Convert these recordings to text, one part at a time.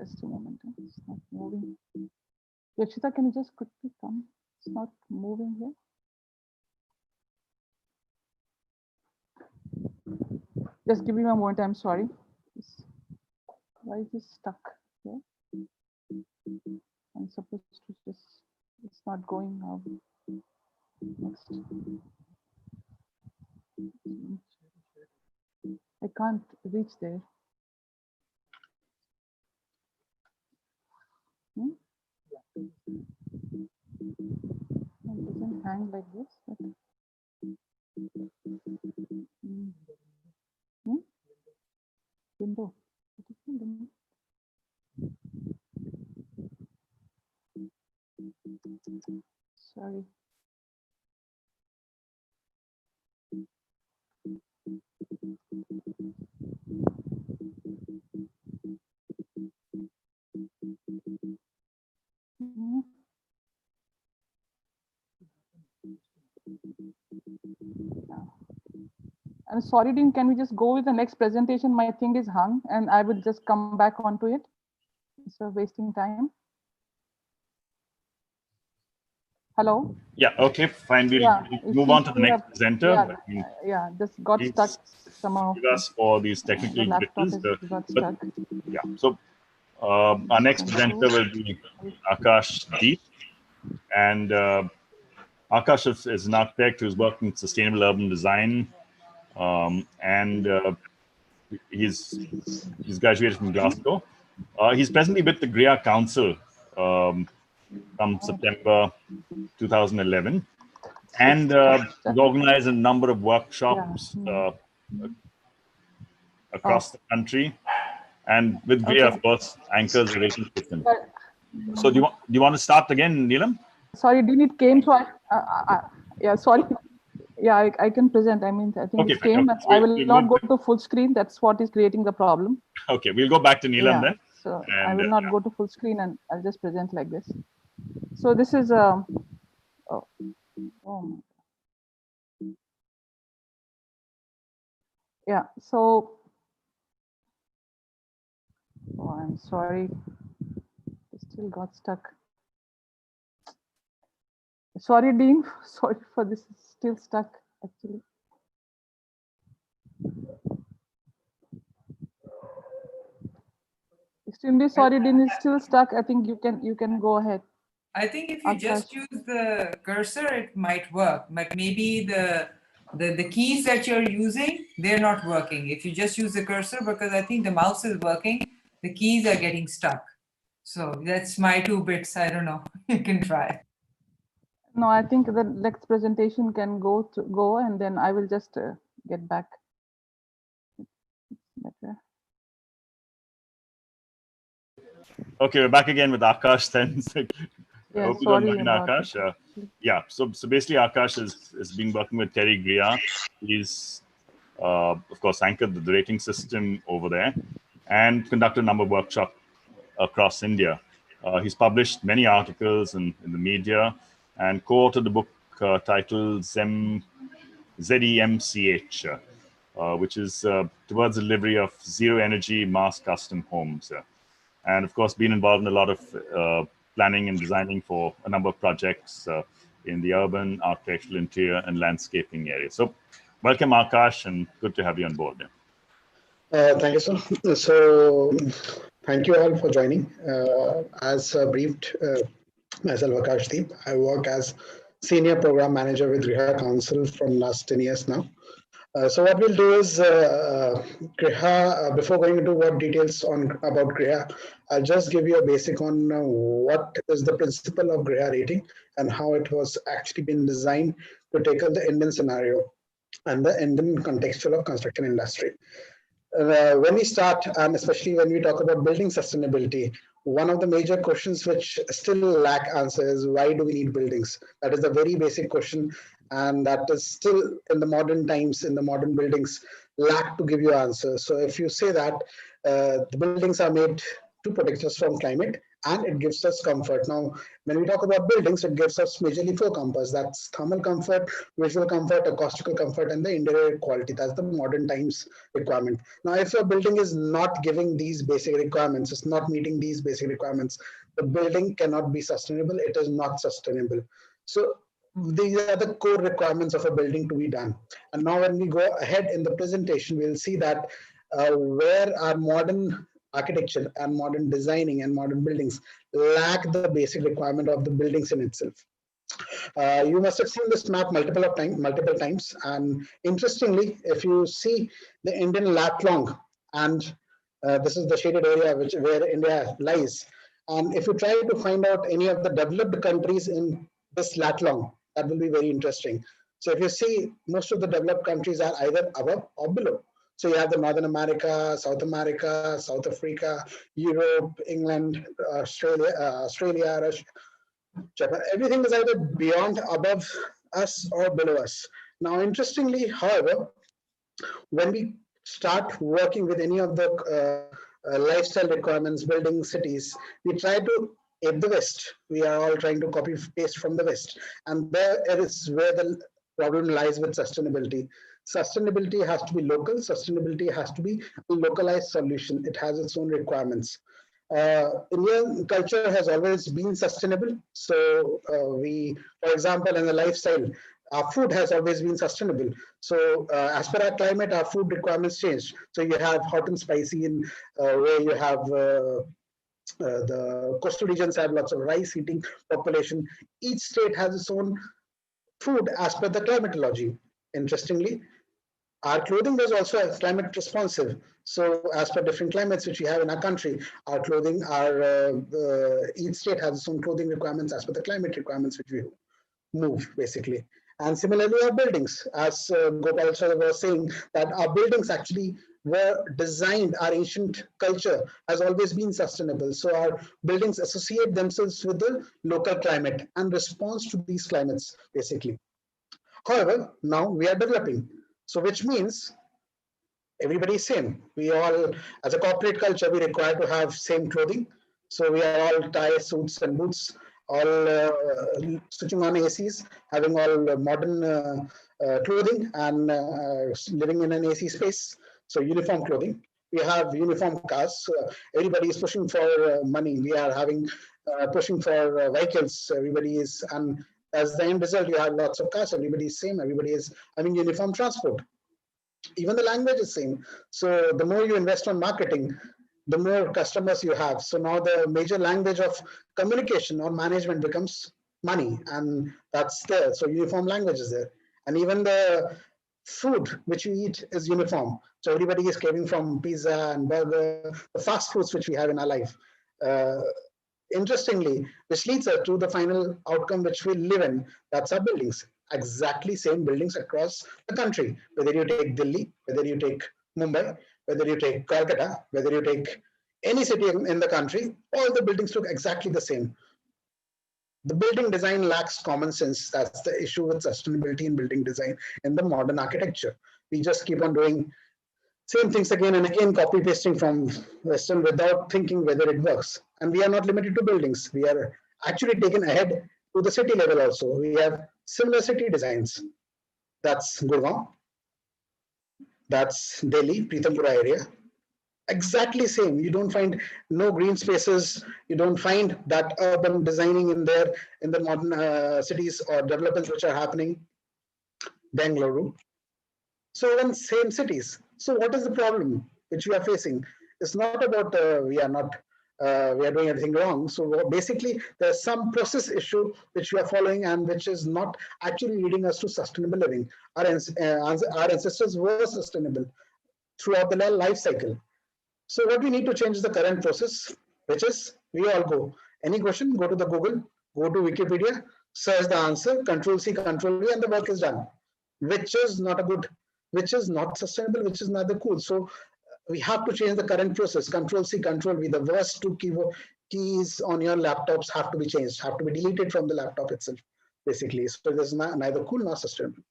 Just a moment. It's not moving. Yakshita, can you just quickly come? It's not moving here. Just give me one more time. Sorry. Why is this stuck here? I'm supposed to just. It's not going now. Next. I can't reach there. It doesn't hang like this. But... Window. Sorry. I'm sorry, Dean, can we just go with the next presentation? My thing is hung and I will just come back onto it. So wasting time. Hello? Yeah, okay, fine. We'll move on to the next presenter. Yeah, just got stuck somehow. Us for these technical glitches. Yeah, so our next presenter will be Akash Deep. And Akash is an architect who's worked in sustainable urban design. He's graduated from Glasgow. He's presently with the GRIA Council from September 2011, and he's organized a number of workshops across the country, and with GRIA, of course, anchors the rating system. So do you want to start again, Neelam? Sorry, Dean, it came, so yeah, sorry. Yeah, I can present. I mean, I think it came, but I will not go to full screen. That's what is creating the problem. Okay, we'll go back to Neelam then. So I will not go to full screen and I'll just present like this. So this is oh yeah, so I'm sorry, I still got stuck. Sorry, Dean, sorry for this, it's still stuck actually. Extremely sorry, Dean, it's still stuck. I think you can go ahead. I think if you just use the cursor, it might work, but maybe the keys that you're using, they're not working. If you just use the cursor, because I think the mouse is working, the keys are getting stuck. So that's my 2 bits. I don't know. You can try. No, I think the next presentation can go and then I will just get back. Better. Okay, we're back again with Akash then. Yeah, I hope you don't mind, Akash. Yeah, so basically Akash has been working with Terry Greer. He's, of course, anchored the rating system over there and conducted a number of workshops across India. He's published many articles in the media and co-authored a book titled ZEMCH, which is towards the delivery of zero-energy mass custom homes. And of course, been involved in a lot of planning and designing for a number of projects in the urban, architectural, interior, and landscaping areas. So welcome, Akash, and good to have you on board. Thank you, sir. So thank you all for joining. As briefed, myself, Akash Deep. I work as Senior Program Manager with GRIHA Council from last 10 years now. So what we'll do is, GRIHA, before going into what details about GRIHA, I'll just give you a basic on what is the principle of GRIHA rating and how it was actually been designed to tackle the Indian scenario and the Indian contextual of construction industry. When we start, and especially when we talk about building sustainability, one of the major questions which still lack answer is why do we need buildings? That is the very basic question, and that is still in the modern times, in the modern buildings, lack to give you answers. So if you say that the buildings are made to protect us from climate, and it gives us comfort. Now, when we talk about buildings, it gives us majorly four comforts. That's thermal comfort, visual comfort, acoustical comfort, and the interior quality. That's the modern times requirement. Now, if a building is not giving these basic requirements, it's not meeting these basic requirements, the building cannot be sustainable. It is not sustainable. So these are the core requirements of a building to be done. And now when we go ahead in the presentation, we'll see that where our modern architecture and modern designing and modern buildings lack the basic requirement of the buildings in itself. You must have seen this map multiple times. And interestingly, if you see the Indian lat long, and this is the shaded area where India lies. And if you try to find out any of the developed countries in this lat long, that will be very interesting. So if you see, most of the developed countries are either above or below. So you have the Northern America, South Africa, Europe, England, Australia, Russia, Japan. Everything is either beyond, above us, or below us. Now, interestingly, however, when we start working with any of the lifestyle requirements, building cities, we try to ape the West. We are all trying to copy paste from the West. And there is where the problem lies with sustainability. Sustainability has to be local. Sustainability has to be a localized solution. It has its own requirements. Indian culture has always been sustainable. So for example, in the lifestyle, our food has always been sustainable. So as per our climate, our food requirements change. So you have hot and spicy in where you have the coastal regions have lots of rice eating population. Each state has its own food as per the climatology. Interestingly, our clothing is also climate responsive. So as per different climates which we have in our country, our clothing, each state has its own clothing requirements as per the climate requirements which we move, basically. And similarly, our buildings, as Gopal sir was saying, that our buildings actually were designed, our ancient culture has always been sustainable. So our buildings associate themselves with the local climate and response to these climates, basically. However, now we are developing. So which means everybody is same. We all, as a corporate culture, we require to have same clothing. So we are all tie, suits and boots, all switching on ACs, having all modern clothing and living in an AC space. So uniform clothing. We have uniform cars. Everybody is pushing for money. We are having pushing for vehicles. Everybody is, and as the end result, you have lots of cars. Everybody is same. Everybody is having uniform transport. Even the language is same. So the more you invest on marketing, the more customers you have. So now the major language of communication or management becomes money, and that's there. So uniform language is there. And even the food which we eat is uniform. So everybody is craving from pizza and burger, the fast foods which we have in our life. Interestingly, which leads us to the final outcome which we live in, that's our buildings. Exactly same buildings across the country, whether you take Delhi, whether you take Mumbai, whether you take Calcutta, whether you take any city in the country, all the buildings look exactly the same. The building design lacks common sense. That's the issue with sustainability in building design in the modern architecture. We just keep on doing same things again and again, copy pasting from Western without thinking whether it works. And we are not limited to buildings. We are actually taken ahead to the city level also. We have similar city designs. That's Gurgaon. That's Delhi, Pitampura area. Exactly same. You don't find no green spaces. You don't find that urban designing in there in the modern cities or developments which are happening. Bengaluru. So in same cities. So what is the problem which we are facing? It's not about we are doing everything wrong. So basically, there's some process issue which we are following and which is not actually leading us to sustainable living. Our ancestors were sustainable throughout the life cycle. So what we need to change is the current process, which is we all go. Any question, go to the Google, go to Wikipedia, search the answer, Control C, Control V, and the work is done. Which is not a good, which is not sustainable, which is neither cool. So we have to change the current process. Control C, Control V. The worst two keys on your laptops have to be changed, have to be deleted from the laptop itself, basically. So this is neither cool nor sustainable.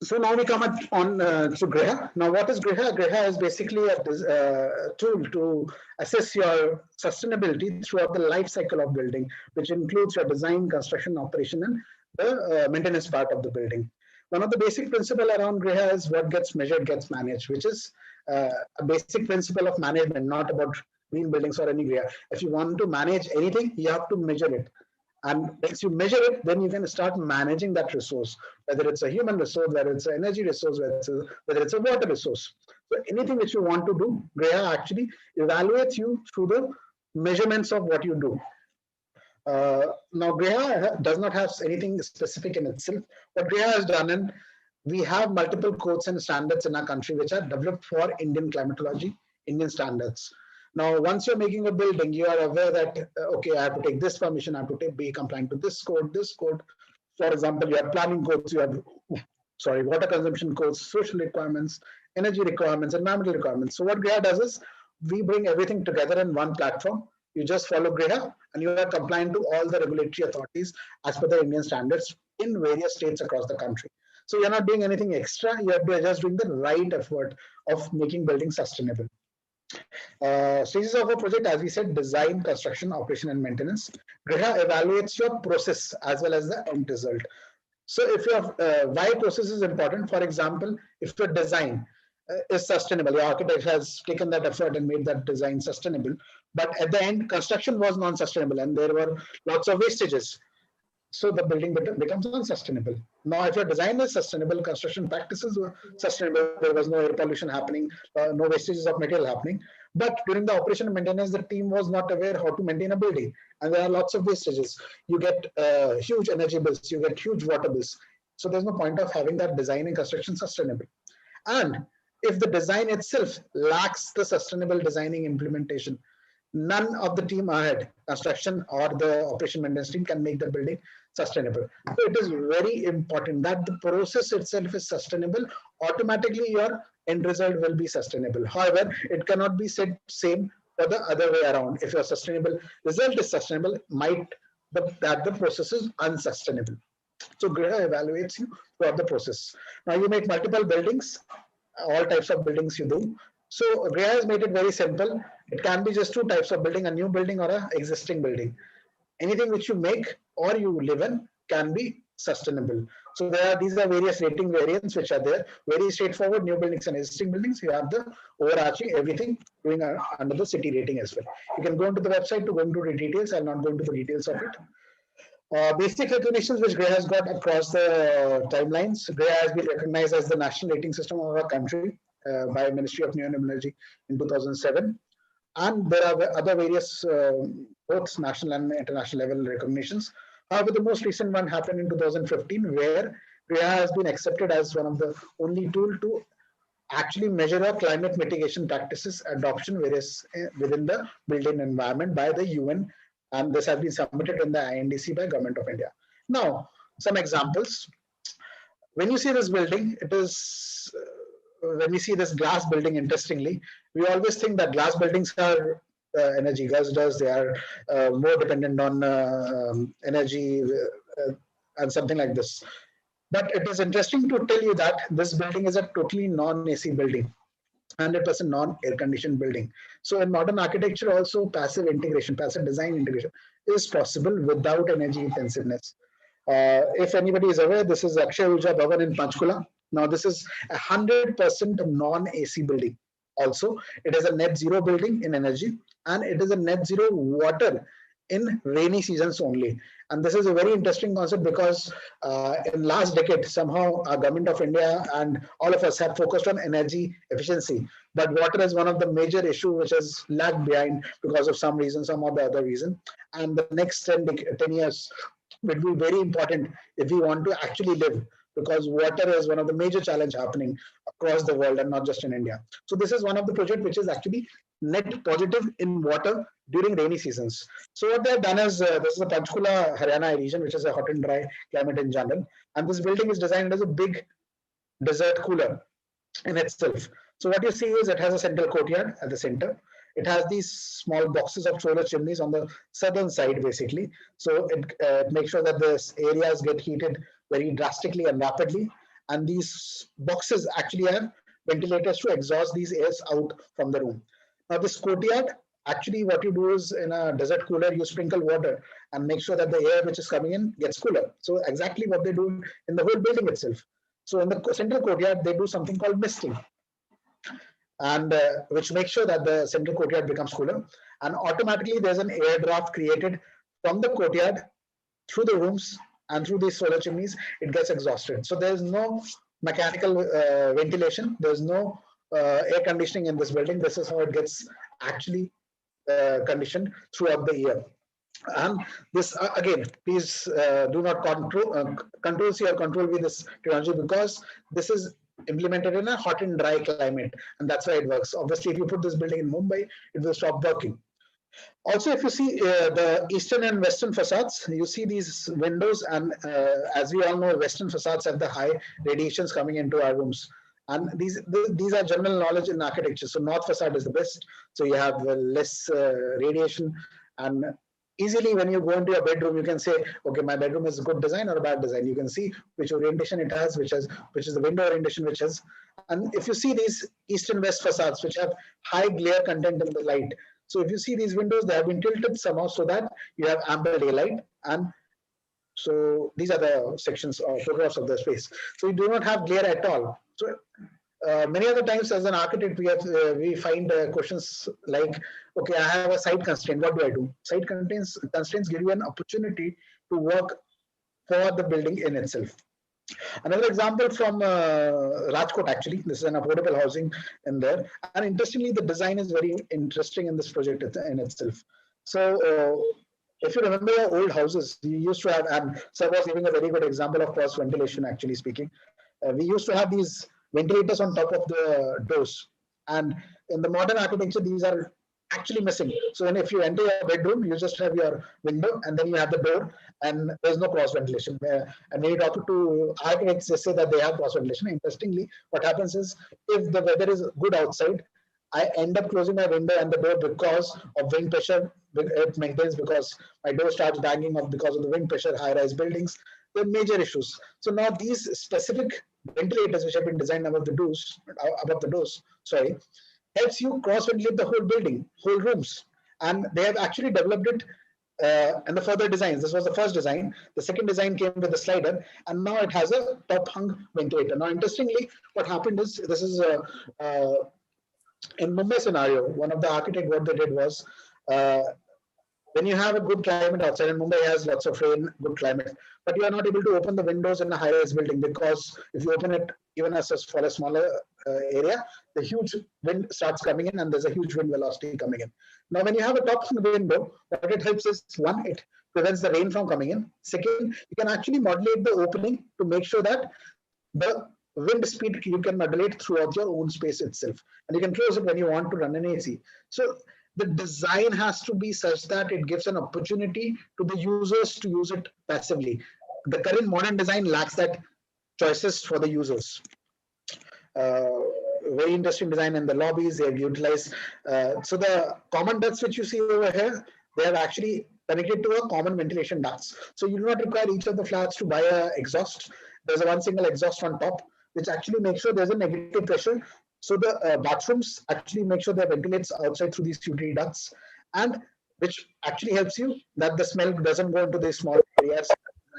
So now we come on to Griha. Now, what is Griha? Griha is basically a tool to assess your sustainability throughout the life cycle of building, which includes your design, construction, operation, and the maintenance part of the building. One of the basic principle around Griha is what gets measured gets managed, which is a basic principle of management, not about green buildings or any Griha. If you want to manage anything, you have to measure it. And once you measure it, then you can start managing that resource, whether it's a human resource, whether it's an energy resource, whether it's a water resource. So anything which you want to do, Greya actually evaluates you through the measurements of what you do. Now, Greya does not have anything specific in itself. What Greya has done, and we have multiple codes and standards in our country which are developed for Indian climatology, Indian standards. Now, once you're making a building, you are aware that, okay, I have to take this permission, I have to be compliant to this code, this code. For example, you have planning codes, you have, water consumption codes, social requirements, energy requirements, environmental requirements. So what Greya does is, we bring everything together in one platform. You just follow Greya and you are compliant to all the regulatory authorities as per the Indian standards in various states across the country. So you're not doing anything extra, you're just doing the right effort of making buildings sustainable. Stages of a project, as we said, design, construction, operation, and maintenance. Griha evaluates your process as well as the end result. So if your why process is important, for example, if your design is sustainable, your architect has taken that effort and made that design sustainable, but at the end, construction was non-sustainable and there were lots of wastages. So the building becomes unsustainable. Now, if your design is sustainable, construction practices were sustainable, there was no air pollution happening, no wastages of material happening. But during the operation and maintenance, the team was not aware how to maintain a building. And there are lots of wastages. You get huge energy bills, you get huge water bills. So there's no point of having that design and construction sustainable. And if the design itself lacks the sustainable designing implementation, none of the team ahead, construction or the operation maintenance team, can make the building sustainable. So it is very important that the process itself is sustainable. Automatically, your end result will be sustainable. However, it cannot be said same for the other way around. If your sustainable result is sustainable, might that the process is unsustainable. So Griha evaluates you throughout the process. Now you make multiple buildings, all types of buildings you do. So Griha has made it very simple. It can be just two types of building, a new building or an existing building. Anything which you make or you live in can be sustainable. So these are various rating variants which are there. Very straightforward, new buildings and existing buildings. You have the overarching everything going under the city rating as well. You can go into the website to go into the details. I'll not go into the details of it. Basic recognitions which Greya has got across the timelines. Greya has been recognized as the national rating system of our country by Ministry of New and Energy in 2007. And there are other various both national and international level recognitions. However, the most recent one happened in 2015, where Greya has been accepted as one of the only tool to actually measure our climate mitigation practices adoption within the built environment by the UN, and this has been submitted in the INDC by Government of India. Now, some examples. When you see this building, it is when we see this glass building, interestingly, we always think that glass buildings are energy guzzlers. They are more dependent on energy and something like this. But it is interesting to tell you that this building is a totally non-AC building, 100% non-air conditioned building. So in modern architecture, also passive integration, passive design integration is possible without energy intensiveness. If anybody is aware, this is Akshay Urja Bhavan in Panchkula. Now, this is 100% non-AC building. Also, it is a net zero building in energy, and it is a net zero water in rainy seasons only. And this is a very interesting concept because in last decade, somehow our Government of India and all of us have focused on energy efficiency. But water is one of the major issues which has lagged behind because of some reason, some or the other reason. And the next 10 years will be very important if we want to actually live, because water is one of the major challenge happening across the world and not just in India. So this is one of the project which is actually net positive in water during rainy seasons. So what they've done is, this is the Panchkula, Haryana region, which is a hot and dry climate in general. And this building is designed as a big desert cooler in itself. So what you see is it has a central courtyard at the center. It has these small boxes of solar chimneys on the southern side, basically. So it makes sure that the areas get heated very drastically and rapidly. and these boxes actually have ventilators to exhaust these airs out from the room. Now this courtyard, actually what you do is in a desert cooler, you sprinkle water and make sure that the air which is coming in gets cooler. So exactly what they do in the whole building itself. So in the central courtyard, they do something called misting, and which makes sure that the central courtyard becomes cooler. And automatically there's an air draft created from the courtyard through the rooms and through these solar chimneys. It gets exhausted. So there's no mechanical ventilation. There's no air conditioning in this building. This is how it gets actually conditioned throughout the year. And this again, please do not control with this technology, because this is implemented in a hot and dry climate, and that's why it works. Obviously, if you put this building in Mumbai, it will stop working. Also, if you see the eastern and western facades, you see these windows, and as we all know, western facades have the high radiations coming into our rooms. And these are general knowledge in architecture. So north facade is the best. So you have less radiation, and easily when you go into your bedroom, you can say, okay, my bedroom is a good design or a bad design. You can see which orientation it has, which is the window orientation, which has. And if you see these east and west facades, which have high glare content in the light, so if you see these windows, they have been tilted somehow so that you have ample daylight. And so these are the sections or photographs of the space. So you do not have glare at all. So many other times as an architect, we find questions like, okay, I have a site constraint. What do I do? Site constraints give you an opportunity to work for the building in itself. Another example from Rajkot, actually, this is an affordable housing in there. And interestingly, the design is very interesting in this project in itself. So if you remember old houses, you used to have, and Sir was giving a very good example of cross ventilation, actually speaking. We used to have these ventilators on top of the doors. And in the modern architecture, these are actually missing. So when if you enter your bedroom, you just have your window and then you have the door, and there's no cross ventilation. And when you talk to architects, they say that they have cross ventilation. Interestingly, what happens is if the weather is good outside, I end up closing my window and the door because of wind pressure. It maintains because my door starts banging up because of the wind pressure, high-rise buildings. There are major issues. So now these specific ventilators which have been designed above the doors, helps you cross-ventilate the whole building, whole rooms. And they have actually developed it and the further designs. This was the first design. The second design came with a slider, and now it has a top-hung ventilator. Now, interestingly, what happened is, this is in Mumbai scenario, one of the architects, what they did was, when you have a good climate outside, and Mumbai has lots of rain, good climate, but you are not able to open the windows in a high-rise building, because if you open it even for a smaller area, the huge wind starts coming in and there's a huge wind velocity coming in. Now, when you have a top window, what it helps is, one, it prevents the rain from coming in. Second, you can actually modulate the opening to make sure that the wind speed you can modulate throughout your own space itself. And you can close it when you want to run an AC. So the design has to be such that it gives an opportunity to the users to use it passively. The current modern design lacks that choices for the users. Very interesting design in the lobbies. They have utilized. So the common ducts which you see over here, they have actually connected to a common ventilation ducts. So you do not require each of the flats to buy a exhaust. There's a one single exhaust on top, which actually makes sure there's a negative pressure. So the bathrooms actually make sure they ventilates outside through these utility ducts, and which actually helps you that the smell doesn't go into these small areas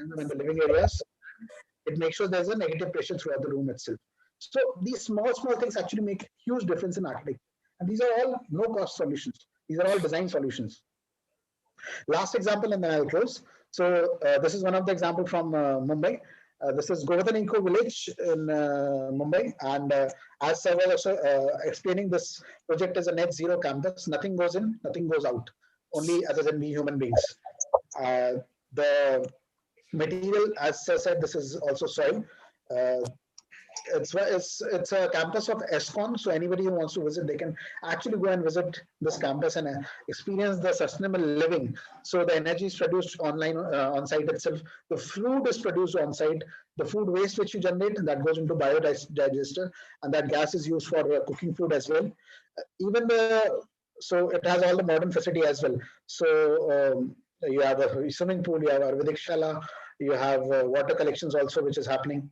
in the living areas. It makes sure there's a negative pressure throughout the room itself. So these small things actually make huge difference in architecture. And these are all no-cost solutions. These are all design solutions. Last example, and then I'll close. So this is one of the examples from Mumbai. This is Govardhan Eco Village in Mumbai, and as I was also explaining, this project is a net zero campus. Nothing goes in, nothing goes out, only other than we human beings. The material, as I said, this is also soil. It's a campus of ESCON, so anybody who wants to visit, they can actually go and visit this campus and experience the sustainable living. So the energy is produced on site itself. The food is produced on site. The food waste which you generate, that goes into biodigester, and that gas is used for cooking food as well. So it has all the modern facility as well. So you have a swimming pool, you have Ayurvedic shala, you have water collections also, which is happening.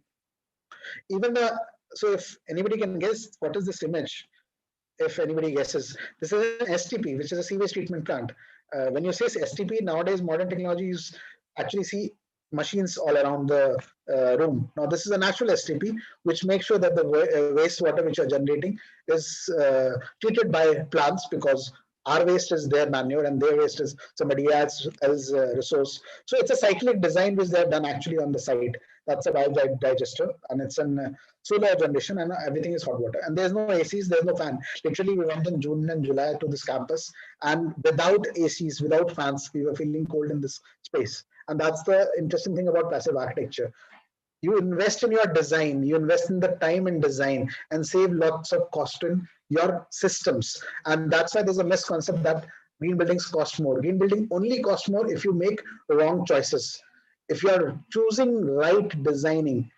So if anybody can guess what is this image, if anybody guesses, this is an STP, which is a sewage treatment plant. When you say STP, nowadays modern technology, you actually see machines all around the room. Now this is a natural STP, which makes sure that the wastewater which you're generating is treated by plants, because our waste is their manure and their waste is somebody else's resource. So it's a cyclic design which they have done actually on the site. That's a biodigester, and it's in solar generation, and everything is hot water. And there's no ACs, there's no fan. Literally, we went in June and July to this campus, and without ACs, without fans, we were feeling cold in this space. And that's the interesting thing about passive architecture. You invest in your design, you invest in the time in design, and save lots of cost in your systems. And that's why there's a misconception that green buildings cost more. Green building only costs more if you make wrong choices. If you're choosing right designing,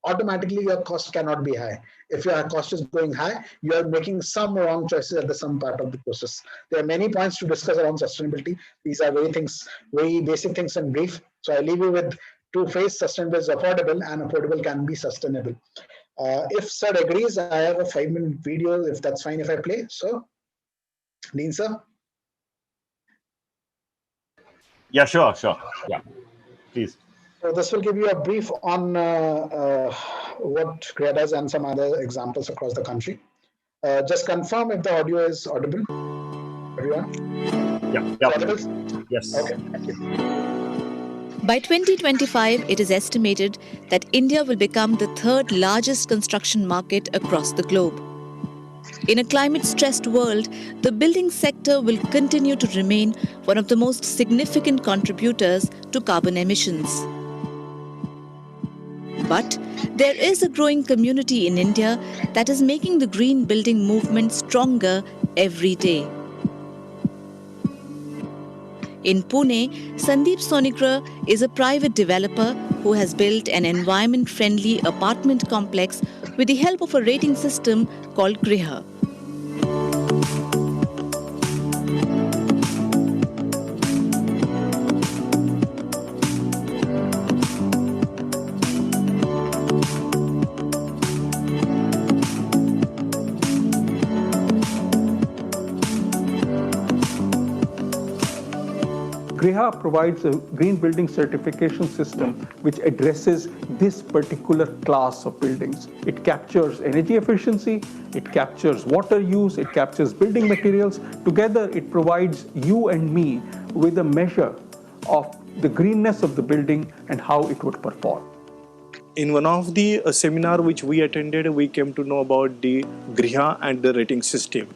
automatically your cost cannot be high. If your cost is going high, you are making some wrong choices at some part of the process. There are many points to discuss around sustainability. These are very basic things in brief. So I leave you with two phrases: sustainable is affordable, and affordable can be sustainable. If sir agrees, I have a 5-minute video, if that's fine if I play. So, Dean sir? Yeah, sure. Yeah, please. So this will give you a brief on what GRIA does and some other examples across the country. Just confirm if the audio is audible. Everyone? Yeah. Audible? Yes. Okay, thank you. By 2025, it is estimated that India will become the third largest construction market across the globe. In a climate-stressed world, the building sector will continue to remain one of the most significant contributors to carbon emissions. But there is a growing community in India that is making the green building movement stronger every day. In Pune, Sandeep Sonigra is a private developer who has built an environment-friendly apartment complex with the help of a rating system called GRIA. GRIA provides a green building certification system which addresses this particular class of buildings. It captures energy efficiency, it captures water use, it captures building materials. Together, it provides you and me with a measure of the greenness of the building and how it would perform. In one of the seminar which we attended, we came to know about the GRIA and the rating system.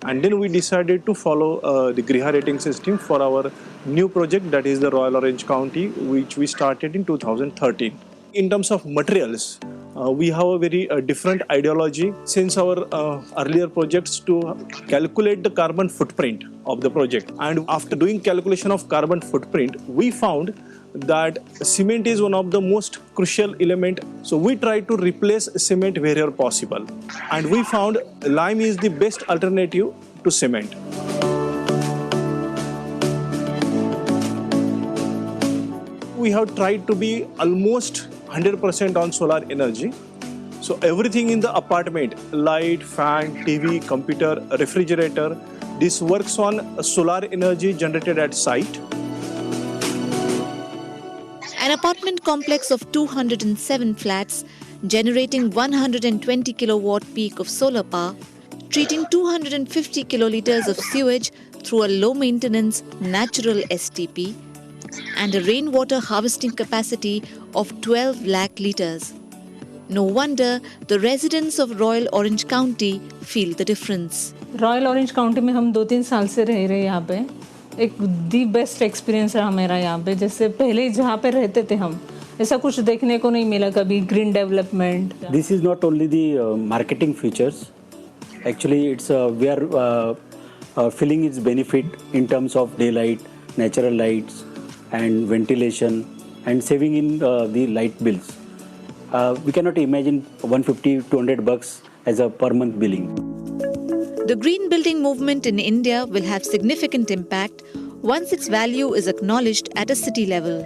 And then we decided to follow the GRIA rating system for our new project, that is the Royal Orange County, which we started in 2013. In terms of materials, we have a very different ideology since our earlier projects to calculate the carbon footprint of the project. And after doing calculation of carbon footprint, we found that cement is one of the most crucial element. So we try to replace cement wherever possible. And we found lime is the best alternative to cement. We have tried to be almost 100% on solar energy. So everything in the apartment, light, fan, TV, computer, refrigerator, this works on solar energy generated at site. An apartment complex of 207 flats, generating 120 kilowatt peak of solar power, treating 250 kiloliters of sewage through a low-maintenance natural STP, and a rainwater harvesting capacity of 12 lakh liters. No wonder the residents of Royal Orange County feel the difference. Royal Orange County में हम 2-3 साल से रह रहे हैं यहाँ पे. एक दी बेस्ट एक्सपीरियंस रहा मेरा यहाँ पे. जैसे पहले जहाँ पे रहते थे हम, ऐसा कुछ देखने को नहीं मिला कभी. Green development. This is not only the marketing features. Actually, it's we are feeling its benefit in terms of daylight, natural lights, and ventilation, and saving in the light bills. We cannot imagine $150-200 as a per month billing. The green building movement in India will have significant impact once its value is acknowledged at a city level.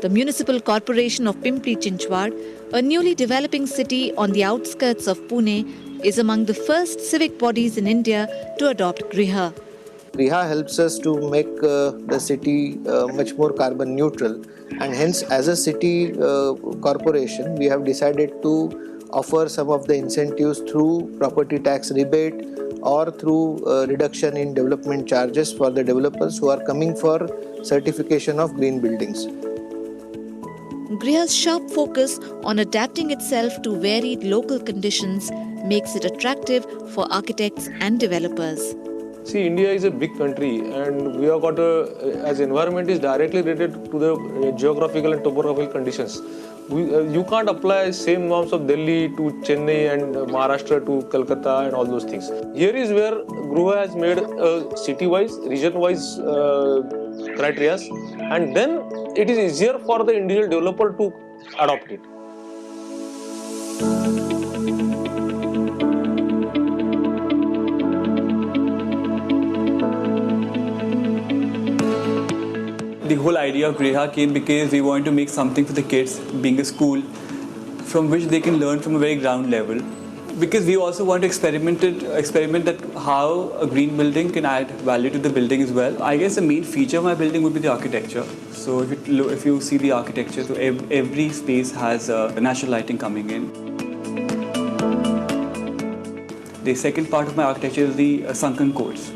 The Municipal Corporation of Pimpri Chinchwad, a newly developing city on the outskirts of Pune, is among the first civic bodies in India to adopt Griha. Griha helps us to make the city much more carbon neutral, and hence as a city corporation we have decided to offer some of the incentives through property tax rebate or through reduction in development charges for the developers who are coming for certification of green buildings. Griha's sharp focus on adapting itself to varied local conditions makes it attractive for architects and developers. See, India is a big country, and we have got as environment is directly related to the geographical and topographical conditions. You can't apply same norms of Delhi to Chennai and Maharashtra to Calcutta and all those things. Here is where Griha has made city-wise, region-wise criteria, and then it is easier for the individual developer to adopt it. The whole idea of Griha came because we wanted to make something for the kids, being a school, from which they can learn from a very ground level. Because we also want to experiment that how a green building can add value to the building as well. I guess the main feature of my building would be the architecture. So if you see the architecture, so every space has natural lighting coming in. The second part of my architecture is the sunken courts.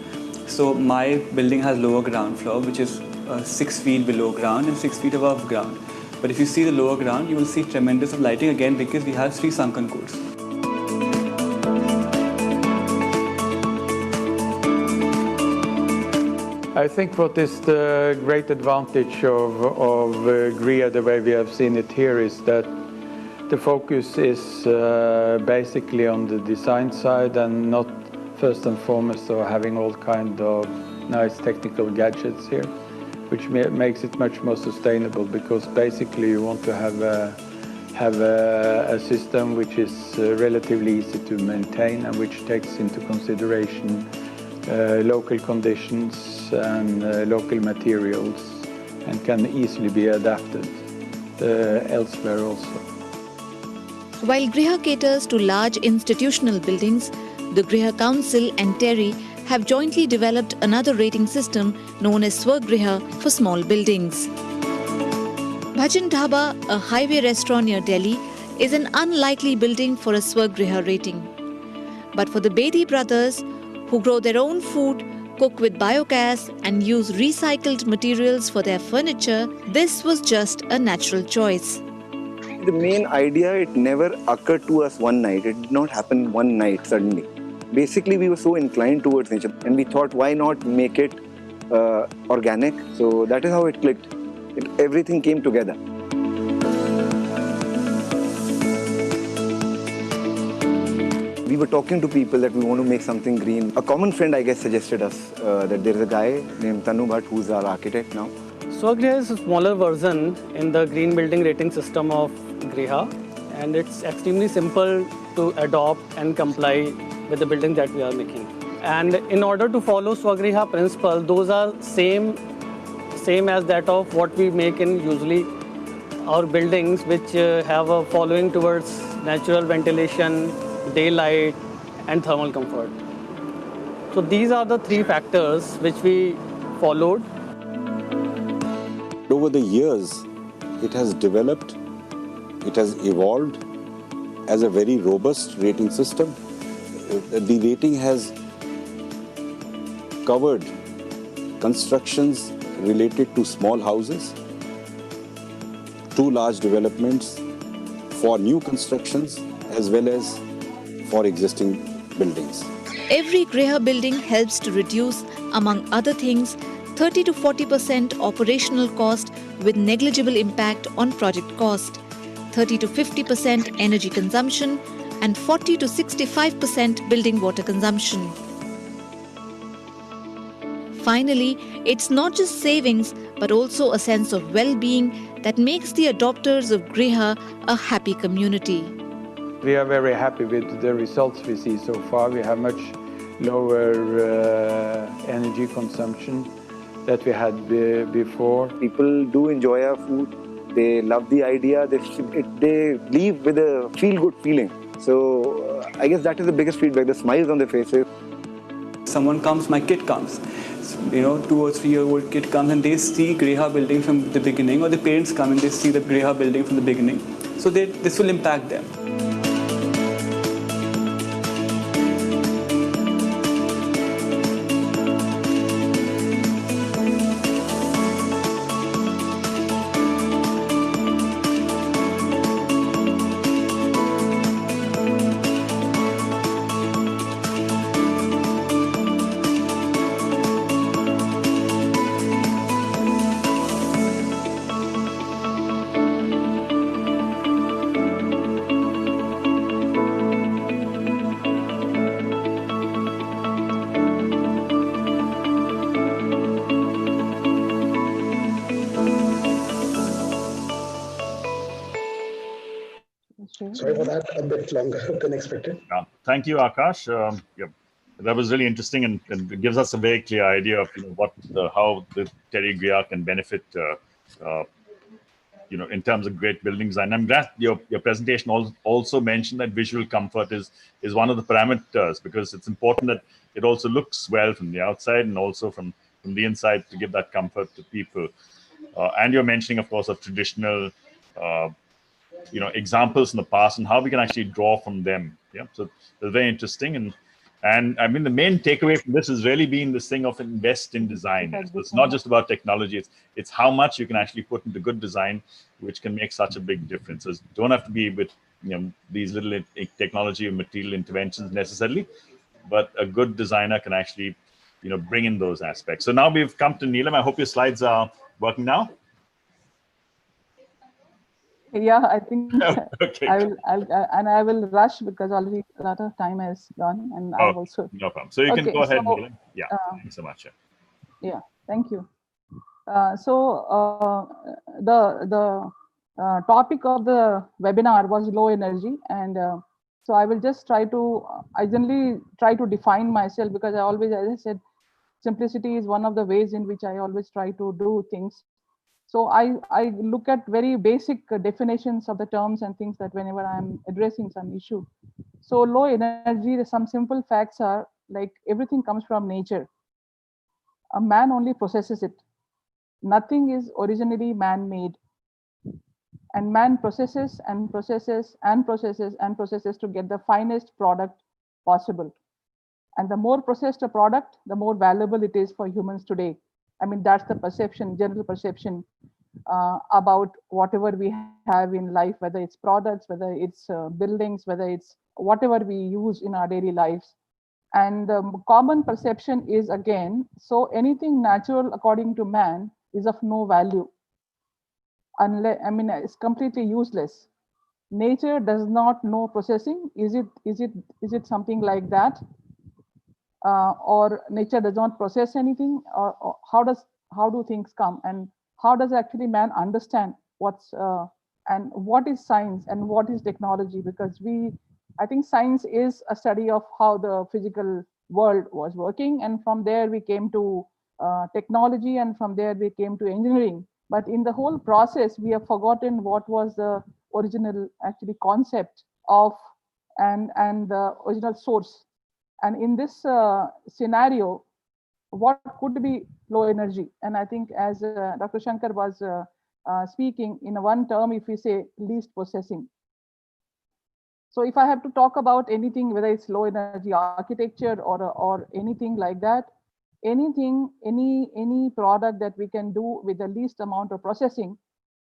So my building has lower ground floor, which is 6 feet below ground and 6 feet above ground. But if you see the lower ground, you will see tremendous of lighting again because we have 3 sunken courts. I think what is the great advantage of Griha, the way we have seen it here, is that the focus is basically on the design side and not first and foremost of having all kind of nice technical gadgets here, which makes it much more sustainable, because basically you want to have a system which is relatively easy to maintain and which takes into consideration local conditions and local materials and can easily be adapted elsewhere also. While Griha caters to large institutional buildings, the Griha Council and TERI have jointly developed another rating system known as Swagriha for small buildings. Bhajan Dhaba, a highway restaurant near Delhi, is an unlikely building for a Swagriha rating. But for the Bedi brothers, who grow their own food, cook with biogas and use recycled materials for their furniture, this was just a natural choice. The main idea, it never occurred to us one night. It did not happen one night suddenly. Basically, we were so inclined towards nature and we thought, why not make it organic? So that is how it clicked. Everything came together. We were talking to people that we want to make something green. A common friend, I guess, suggested us that there is a guy named Tanu Bhatt who's our architect now. Swagriha is a smaller version in the green building rating system of Griha, and it's extremely simple to adopt and comply with the building that we are making. And in order to follow Swagriha principle, those are same as that of what we make in usually our buildings, which have a following towards natural ventilation, daylight and thermal comfort. So these are the 3 factors which we followed. Over the years, it has developed, it has evolved as a very robust rating system. The rating has covered constructions related to small houses, 2 large developments for new constructions as well as for existing buildings. Every Griha building helps to reduce, among other things, 30 to 40% operational cost with negligible impact on project cost, 30 to 50% energy consumption, and 40 to 65% building water consumption. Finally, it's not just savings, but also a sense of well-being that makes the adopters of Griha a happy community. We are very happy with the results we see so far. We have much lower energy consumption that we had before. People do enjoy our food. they love the idea, they leave with a feel-good feeling. So I guess that is the biggest feedback, the smiles on their faces. Someone comes, my kid comes, 2 or 3 year old kid comes and they see Griha building from the beginning, or the parents come and they see the Griha building from the beginning. So this will impact them. Sorry for that, a bit longer than expected. Thank you, Akash. That was really interesting, and it gives us a very clear idea of how the Terry Griah can benefit, in terms of great building design. I'm glad your presentation also mentioned that visual comfort is one of the parameters, because it's important that it also looks well from the outside and also from the inside to give that comfort to people. And you're mentioning, of course, of traditional examples in the past and how we can actually draw from them. Yeah, so it's very interesting, and I mean the main takeaway from this has really been this thing of invest in design. It's not just about technology; it's how much you can actually put into good design, which can make such a big difference. So you don't have to be with these little technology or material interventions necessarily, but a good designer can actually bring in those aspects. So now we've come to Neelam. I hope your slides are working now. Yeah, I think Okay. I will rush because already a lot of time has gone, and I've also. No problem. So you can go ahead, Neelam. Yeah, thanks so much. Yeah, thank you. The topic of the webinar was low energy, and so I will just try to. I generally try to define myself because I always, as I said, simplicity is one of the ways in which I always try to do things. So I look at very basic definitions of the terms and things that whenever I'm addressing some issue. So low energy, some simple facts are like everything comes from nature. A man only processes it. Nothing is originally man-made. And man processes and processes and processes and processes to get the finest product possible. And the more processed a product, the more valuable it is for humans today. I mean, that's the perception, general perception about whatever we have in life, whether it's products, whether it's buildings, whether it's whatever we use in our daily lives. And the common perception is again, so anything natural according to man is of no value. Unless, I mean, it's completely useless. Nature does not know processing. Is it something like that? Or nature does not process anything, or how do things come, and how does actually man understand what's and what is science and what is technology? Because I think science is a study of how the physical world was working, and from there we came to technology, and from there we came to engineering. But in the whole process, we have forgotten what was the original actually concept of and the original source. And in this scenario, what could be low energy? And I think as Dr. Shankar was speaking in one term, if we say least processing. So if I have to talk about anything, whether it's low energy architecture or anything like that, any product that we can do with the least amount of processing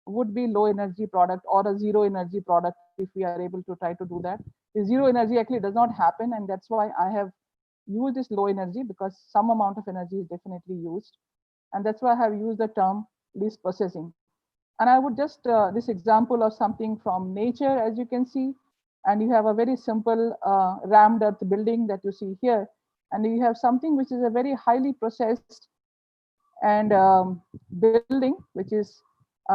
would be low energy product or a zero energy product if we are able to try to do that. The zero energy actually does not happen, and that's why I have used this low energy, because some amount of energy is definitely used, and that's why I have used the term least processing. And I would just this example of something from nature, as you can see, and you have a very simple rammed earth building that you see here, and you have something which is a very highly processed and building, which is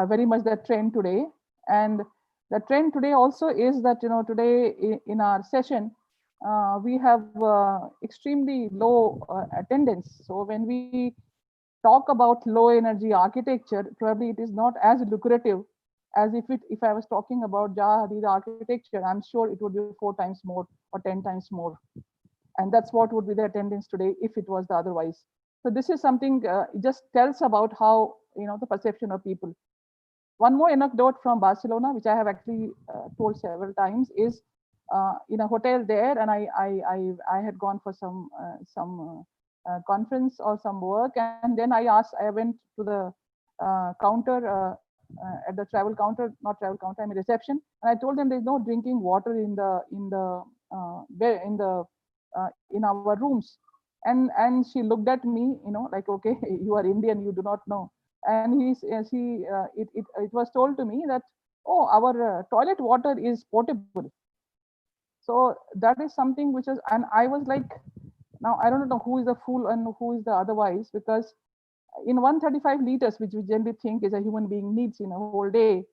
very much the trend today. And the trend today also is that today in our session we have extremely low attendance. So when we talk about low energy architecture, probably it is not as lucrative as if I was talking about Jah Hadid architecture, I'm sure it would be 4 times more or 10 times more. And that's what would be the attendance today if it was the otherwise. So this is something, it just tells about how, the perception of people. One more anecdote from Barcelona, which I have actually told several times, is in a hotel there, and I had gone for some conference or some work, and then I went to the counter at the travel counter, not travel counter, I mean reception, and I told them there's no drinking water in our rooms, and she looked at me, like, okay, you are Indian, you do not know. And it was told to me that, oh, our toilet water is potable. So that is something which is, and I was like, now I don't know who is the fool and who is the otherwise, because in 135 liters, which we generally think is a human being needs in a whole day,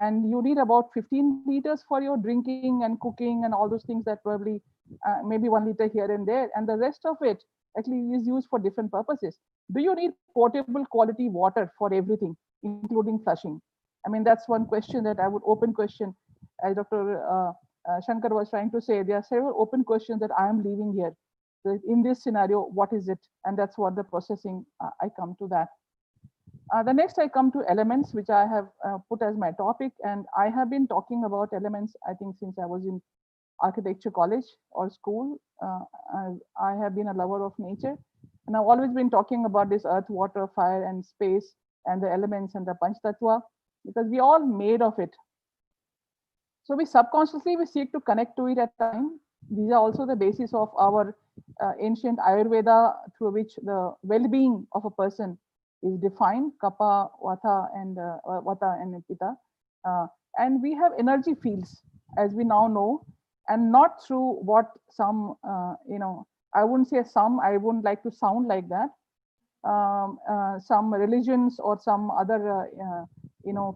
and you need about 15 liters for your drinking and cooking and all those things, that probably maybe 1 liter here and there, and the rest of it actually is used for different purposes. Do you need potable quality water for everything, including flushing? I mean, that's one question that I would open question. As Dr. Shankar was trying to say, there are several open questions that I am leaving here. In this scenario, what is it? And that's what the processing, I come to that. The next I come to elements, which I have put as my topic, and I have been talking about elements, I think, since I was in architecture college or school. I have been a lover of nature, and I've always been talking about this earth, water, fire, and space, and the elements and the Panch Tattva, because we all made of it. So we subconsciously, we seek to connect to it at time. These are also the basis of our ancient Ayurveda, through which the well-being of a person is defined, Kapha, Vata and Pitta. And we have energy fields, as we now know, and not through what some, I wouldn't say some, I wouldn't like to sound like that. Some religions or some other,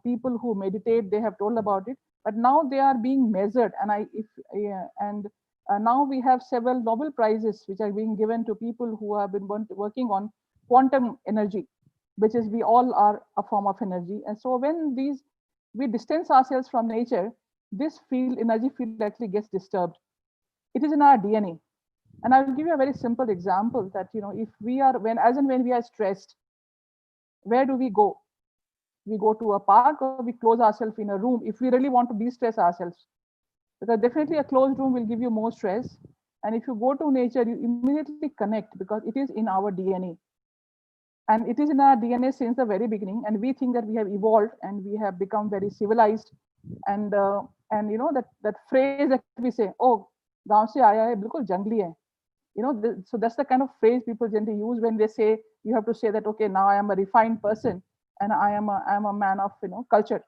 people who meditate, they have told about it, but now they are being measured. And now we have several Nobel Prizes which are being given to people who have been working on quantum energy, which is, we all are a form of energy. And so when we distance ourselves from nature, this field, energy field, actually gets disturbed. It is in our DNA. And I will give you a very simple example that, if we are, when we are stressed, where do we go? We go to a park, or we close ourselves in a room if we really want to de-stress ourselves. Because definitely a closed room will give you more stress. And if you go to nature, you immediately connect, because it is in our DNA. And it is in our DNA since the very beginning. And we think that we have evolved and we have become very civilized. And that phrase that we say, oh, gaon se aaya hai, bilkul jangli hai. So that's the kind of phrase people generally use when they say, you have to say that, okay, now I am a refined person and I am a man of, culture.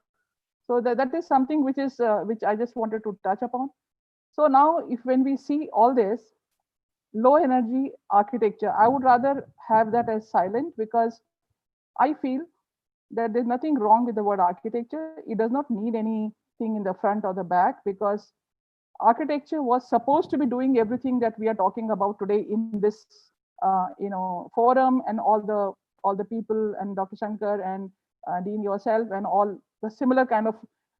So that is something which is, which I just wanted to touch upon. So now, when we see all this, low energy architecture, I would rather have that as silent, because I feel that there's nothing wrong with the word architecture. It does not need anything in the front or the back, because architecture was supposed to be doing everything that we are talking about today in this forum, and all the people, and Dr. Shankar and Dean yourself, and all the similar kind of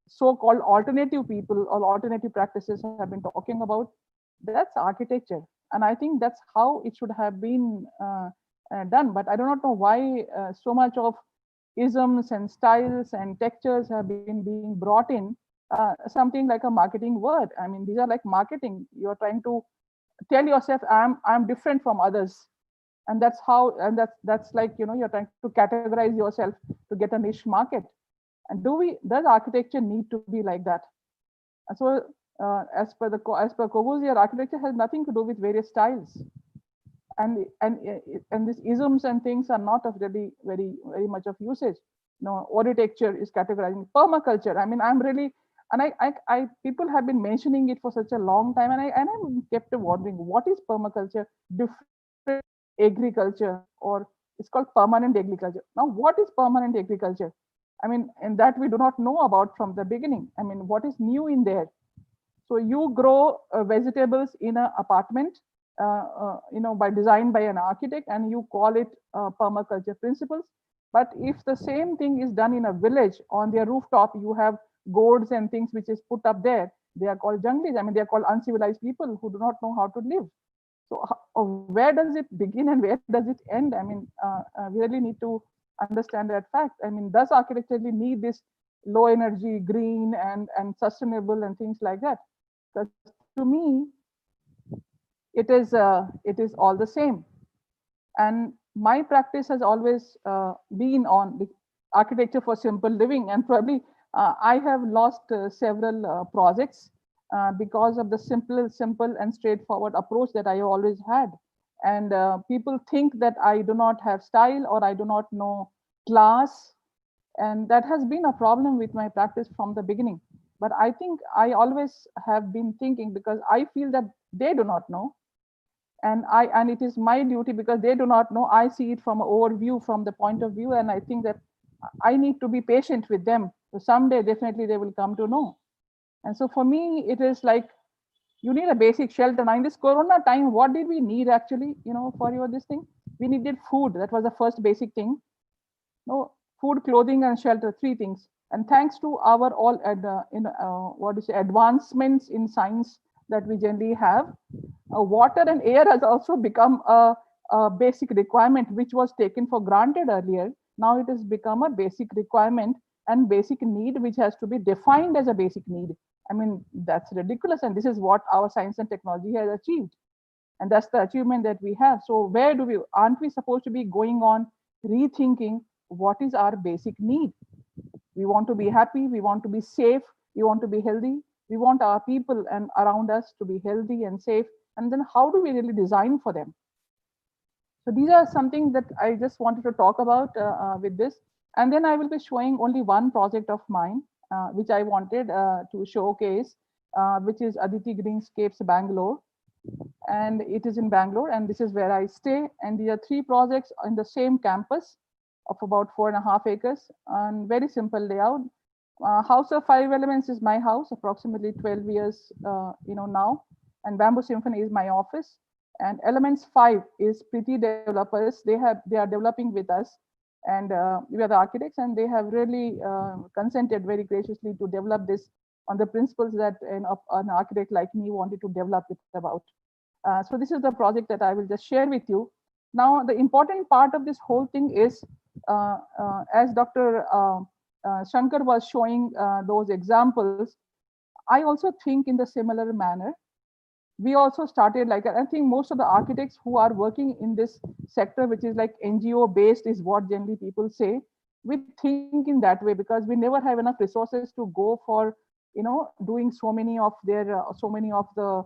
so-called alternative people or alternative practices have been talking about. That's architecture, and I think that's how it should have been done. But I do not know why so much of isms and styles and textures have been being brought in, something like a marketing word. I mean, these are like marketing. You're trying to tell yourself, I'm different from others, and that's how, and that's like, you're trying to categorize yourself to get a niche market. And does architecture need to be like that? And so as per Corbusier, architecture has nothing to do with various styles, and these isms and things are not of really very much of usage. Architecture is categorizing permaculture. I mean, I'm really, and I people have been mentioning it for such a long time, and I'm kept wondering, what is permaculture? Different agriculture, or it's called permanent agriculture. Now, what is permanent agriculture? I mean, and that we do not know about from the beginning. I mean, what is new in there? So you grow vegetables in an apartment, by design by an architect, and you call it permaculture principles. But if the same thing is done in a village, on their rooftop, you have gourds and things which is put up there. They are called junglis. I mean, they are called uncivilized people who do not know how to live. So where does it begin and where does it end? I mean, we really need to understand that fact. I mean, does architecture really need this low energy, green and sustainable and things like that? Because to me, it is all the same. And my practice has always been on the architecture for simple living, and probably I have lost several projects because of the simple and straightforward approach that I have always had. And people think that I do not have style or I do not know class, and that has been a problem with my practice from the beginning. But I think I always have been thinking, because I feel that they do not know, and it is my duty, because they do not know. I see it from an overview, from the point of view, and I think that I need to be patient with them. So someday definitely they will come to know. And so for me, it is like, you need a basic shelter. Now in this corona time, what did we need actually, for your this thing? We needed food. That was the first basic thing. No, food, clothing, and shelter, three things. And thanks to our all advancements in science that we generally have, water and air has also become a basic requirement, which was taken for granted earlier. Now it has become a basic requirement and basic need, which has to be defined as a basic need. I mean, that's ridiculous. And this is what our science and technology has achieved. And that's the achievement that we have. So where aren't we supposed to be going on rethinking what is our basic need? We want to be happy, we want to be safe, we want to be healthy, we want our people and around us to be healthy and safe. And then how do we really design for them? So these are something that I just wanted to talk about with this. And then I will be showing only one project of mine, which I wanted to showcase, which is Aditi Greenscapes Bangalore. And it is in Bangalore, and this is where I stay. And these are three projects in the same campus of about 4.5 acres, and very simple layout. House of 5 Elements is my house, approximately 12 years now. And Bamboo Symphony is my office. And Elements 5 is Pretty Developers. They are developing with us, and we are the architects, and they have really consented very graciously to develop this on the principles that an architect like me wanted to develop it about. So this is the project that I will just share with you. Now, the important part of this whole thing is, as Dr. Shankar was showing those examples, I also think in the similar manner. We also started, like, I think most of the architects who are working in this sector, which is like NGO based, is what generally people say. We think in that way because we never have enough resources to go for, doing so many of the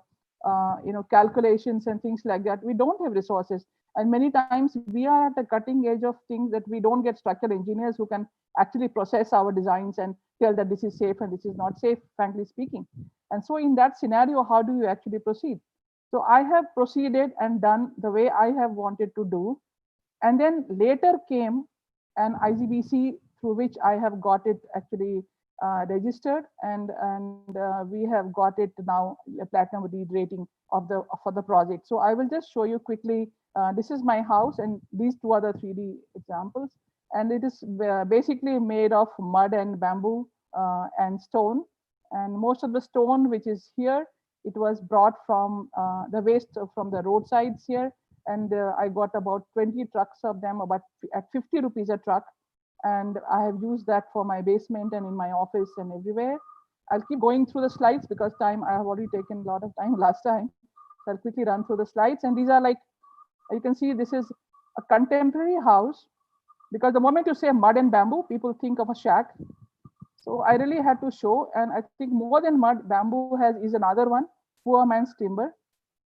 calculations and things like that. We don't have resources, and many times we are at the cutting edge of things that we don't get structural engineers who can actually process our designs and tell that this is safe and this is not safe, frankly speaking. And so in that scenario, how do you actually proceed? So I have proceeded and done the way I have wanted to do. And then later came an IGBC through which I have got it actually registered, and we have got it now a platinum LEED rating for the project. So I will just show you quickly. This is my house, and these two are the 3D examples. And it is basically made of mud and bamboo and stone. And most of the stone which is here, it was brought from the waste from the roadsides here. And I got about 20 trucks of them, about at 50 rupees a truck. And I have used that for my basement and in my office and everywhere. I'll keep going through the slides because I have already taken a lot of time last time. So I'll quickly run through the slides. And these are like, you can see this is a contemporary house, because the moment you say mud and bamboo, people think of a shack. So I really had to show, and I think more than mud, bamboo is another one, poor man's timber.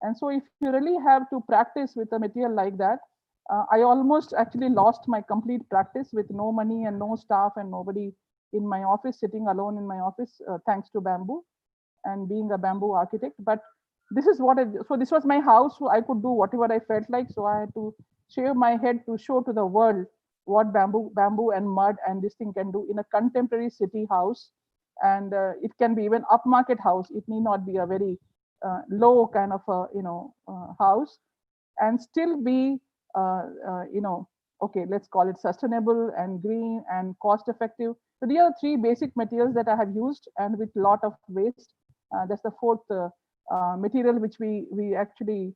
And so if you really have to practice with a material like that, I almost actually lost my complete practice with no money and no staff and nobody in my office, sitting alone in my office, thanks to bamboo and being a bamboo architect. But this is what so this was my house, so I could do whatever I felt like. So I had to shave my head to show to the world what bamboo and mud and this thing can do in a contemporary city house. And it can be even upmarket house. It need not be a very low kind of a house, and still be okay, let's call it sustainable and green and cost effective. So these are three basic materials that I have used, and with lot of waste. That's the fourth material which we actually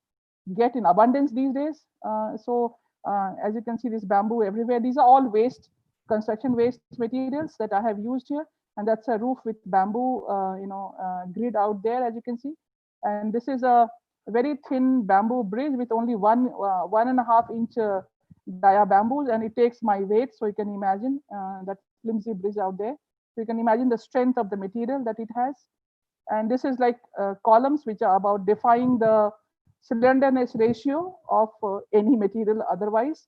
get in abundance these days. As you can see, this bamboo everywhere. These are all waste, construction waste materials that I have used here, and that's a roof with bamboo, grid out there, as you can see. And this is a very thin bamboo bridge with only 1.5 inch dia bamboos, and it takes my weight. So you can imagine that flimsy bridge out there. So you can imagine the strength of the material that it has. And this is like columns which are about defying the slenderness ratio of any material otherwise.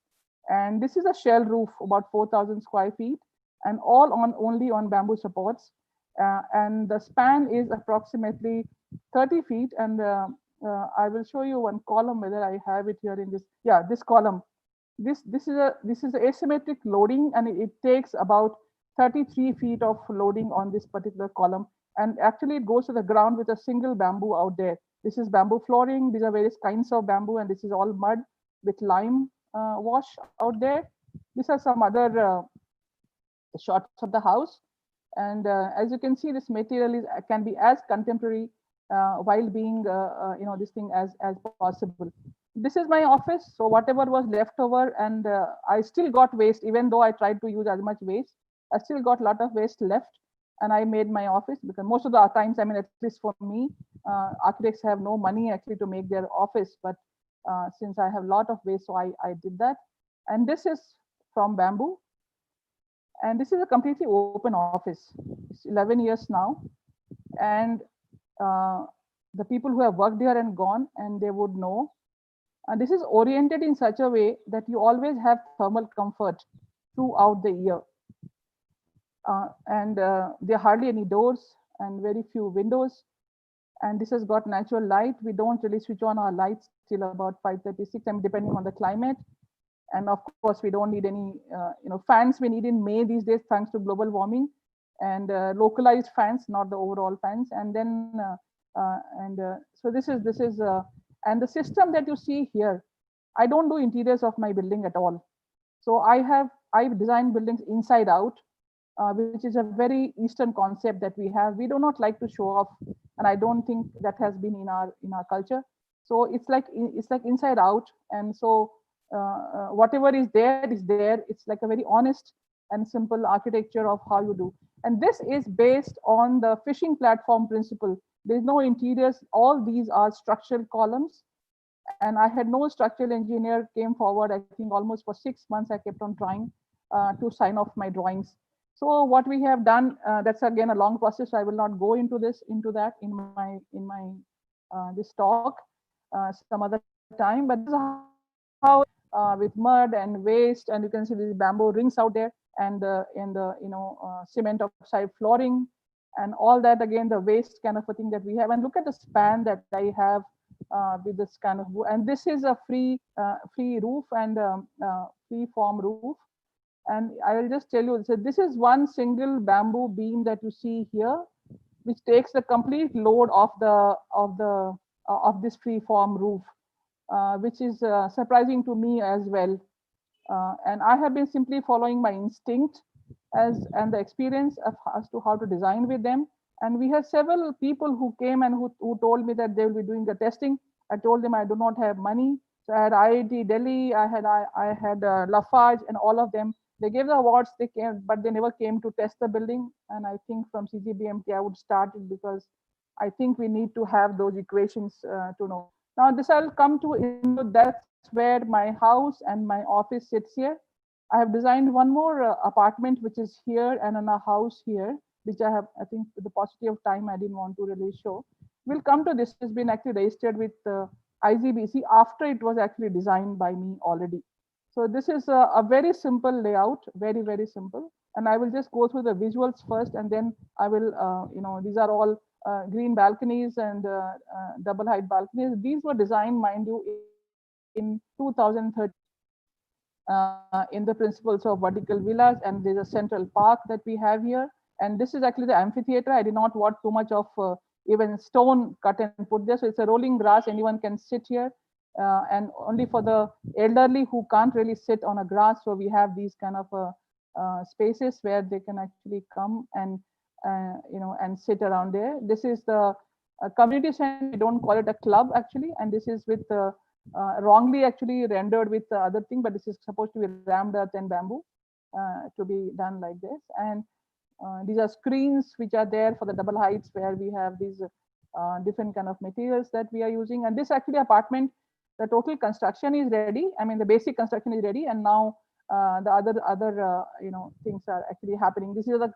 And this is a shell roof, about 4,000 square feet, and all on only on bamboo supports. And the span is approximately 30 feet. And I will show you one column, whether I have it here in this. Yeah, this column. This is asymmetric loading, and it takes about 33 feet of loading on this particular column. And actually, it goes to the ground with a single bamboo out there. This is bamboo flooring. These are various kinds of bamboo, and this is all mud with lime wash out there. These are some other shots of the house. And as you can see, this material can be as contemporary while being, this thing as possible. This is my office. So whatever was left over, and I still got waste, even though I tried to use as much waste, I still got a lot of waste left. And I made my office, because most of the times, I mean, at least for me, architects have no money actually to make their office. But since I have a lot of waste, so I did that. And this is from bamboo. And this is a completely open office. It's 11 years now. And the people who have worked there and gone, and they would know. And this is oriented in such a way that you always have thermal comfort throughout the year. There are hardly any doors and very few windows. And this has got natural light. We don't really switch on our lights till about 5:36, and depending on the climate. And of course, we don't need any, fans we need in May these days, thanks to global warming, and localized fans, not the overall fans. And then, so this is, and the system that you see here, I don't do interiors of my building at all. So I've designed buildings inside out, which is a very Eastern concept that we have. We do not like to show off, and I don't think that has been in our culture. So it's like inside out, and so whatever is there is there. It's like a very honest and simple architecture of how you do. And this is based on the fishing platform principle. There's no interiors. All these are structural columns. And I had no structural engineer came forward. I think almost for 6 months I kept on trying to sign off my drawings. So what we have done, that's again a long process. I will not go into that in my this talk some other time. But this is how with mud and waste, and you can see these bamboo rings out there, and cement oxide flooring, and all that. Again, the waste kind of a thing that we have. And look at the span that I have with this kind of, and this is a free roof and free form roof. And I will just tell you, so this is one single bamboo beam that you see here, which takes the complete load of this free form roof, which is surprising to me as well. And I have been simply following my instinct and the experience as to how to design with them. And we have several people who came and who told me that they will be doing the testing. I told them I do not have money. So I had IIT Delhi, I had Lafarge, and all of them. They gave the awards, they came, but they never came to test the building. And I think from CGBMT, I would start it, because I think we need to have those equations to know. Now this I'll come to, that's where my house and my office sits here. I have designed one more apartment, which is here, and in a house here, which I think with the paucity of time, I didn't want to really show. We'll come to this. It's been actually registered with IGBC after it was actually designed by me already. So this is a very simple layout, very, very simple. And I will just go through the visuals first, and then I will, these are all green balconies and double height balconies. These were designed, mind you, in 2013 in the principles of vertical villas, and there's a central park that we have here. And this is actually the amphitheater. I did not want too much of even stone cut and put there. So it's a rolling grass. Anyone can sit here. and only for the elderly who can't really sit on a grass. So we have these kind of spaces where they can actually come and and sit around there. This is the community center. We don't call it a club actually, and this is with wrongly actually rendered with the other thing, but this is supposed to be rammed earth and bamboo to be done like this. And these are screens which are there for the double heights, where we have these different kind of materials that we are using. And this actually apartment, the total construction is ready. I mean, the basic construction is ready, and now the other things are actually happening. This is the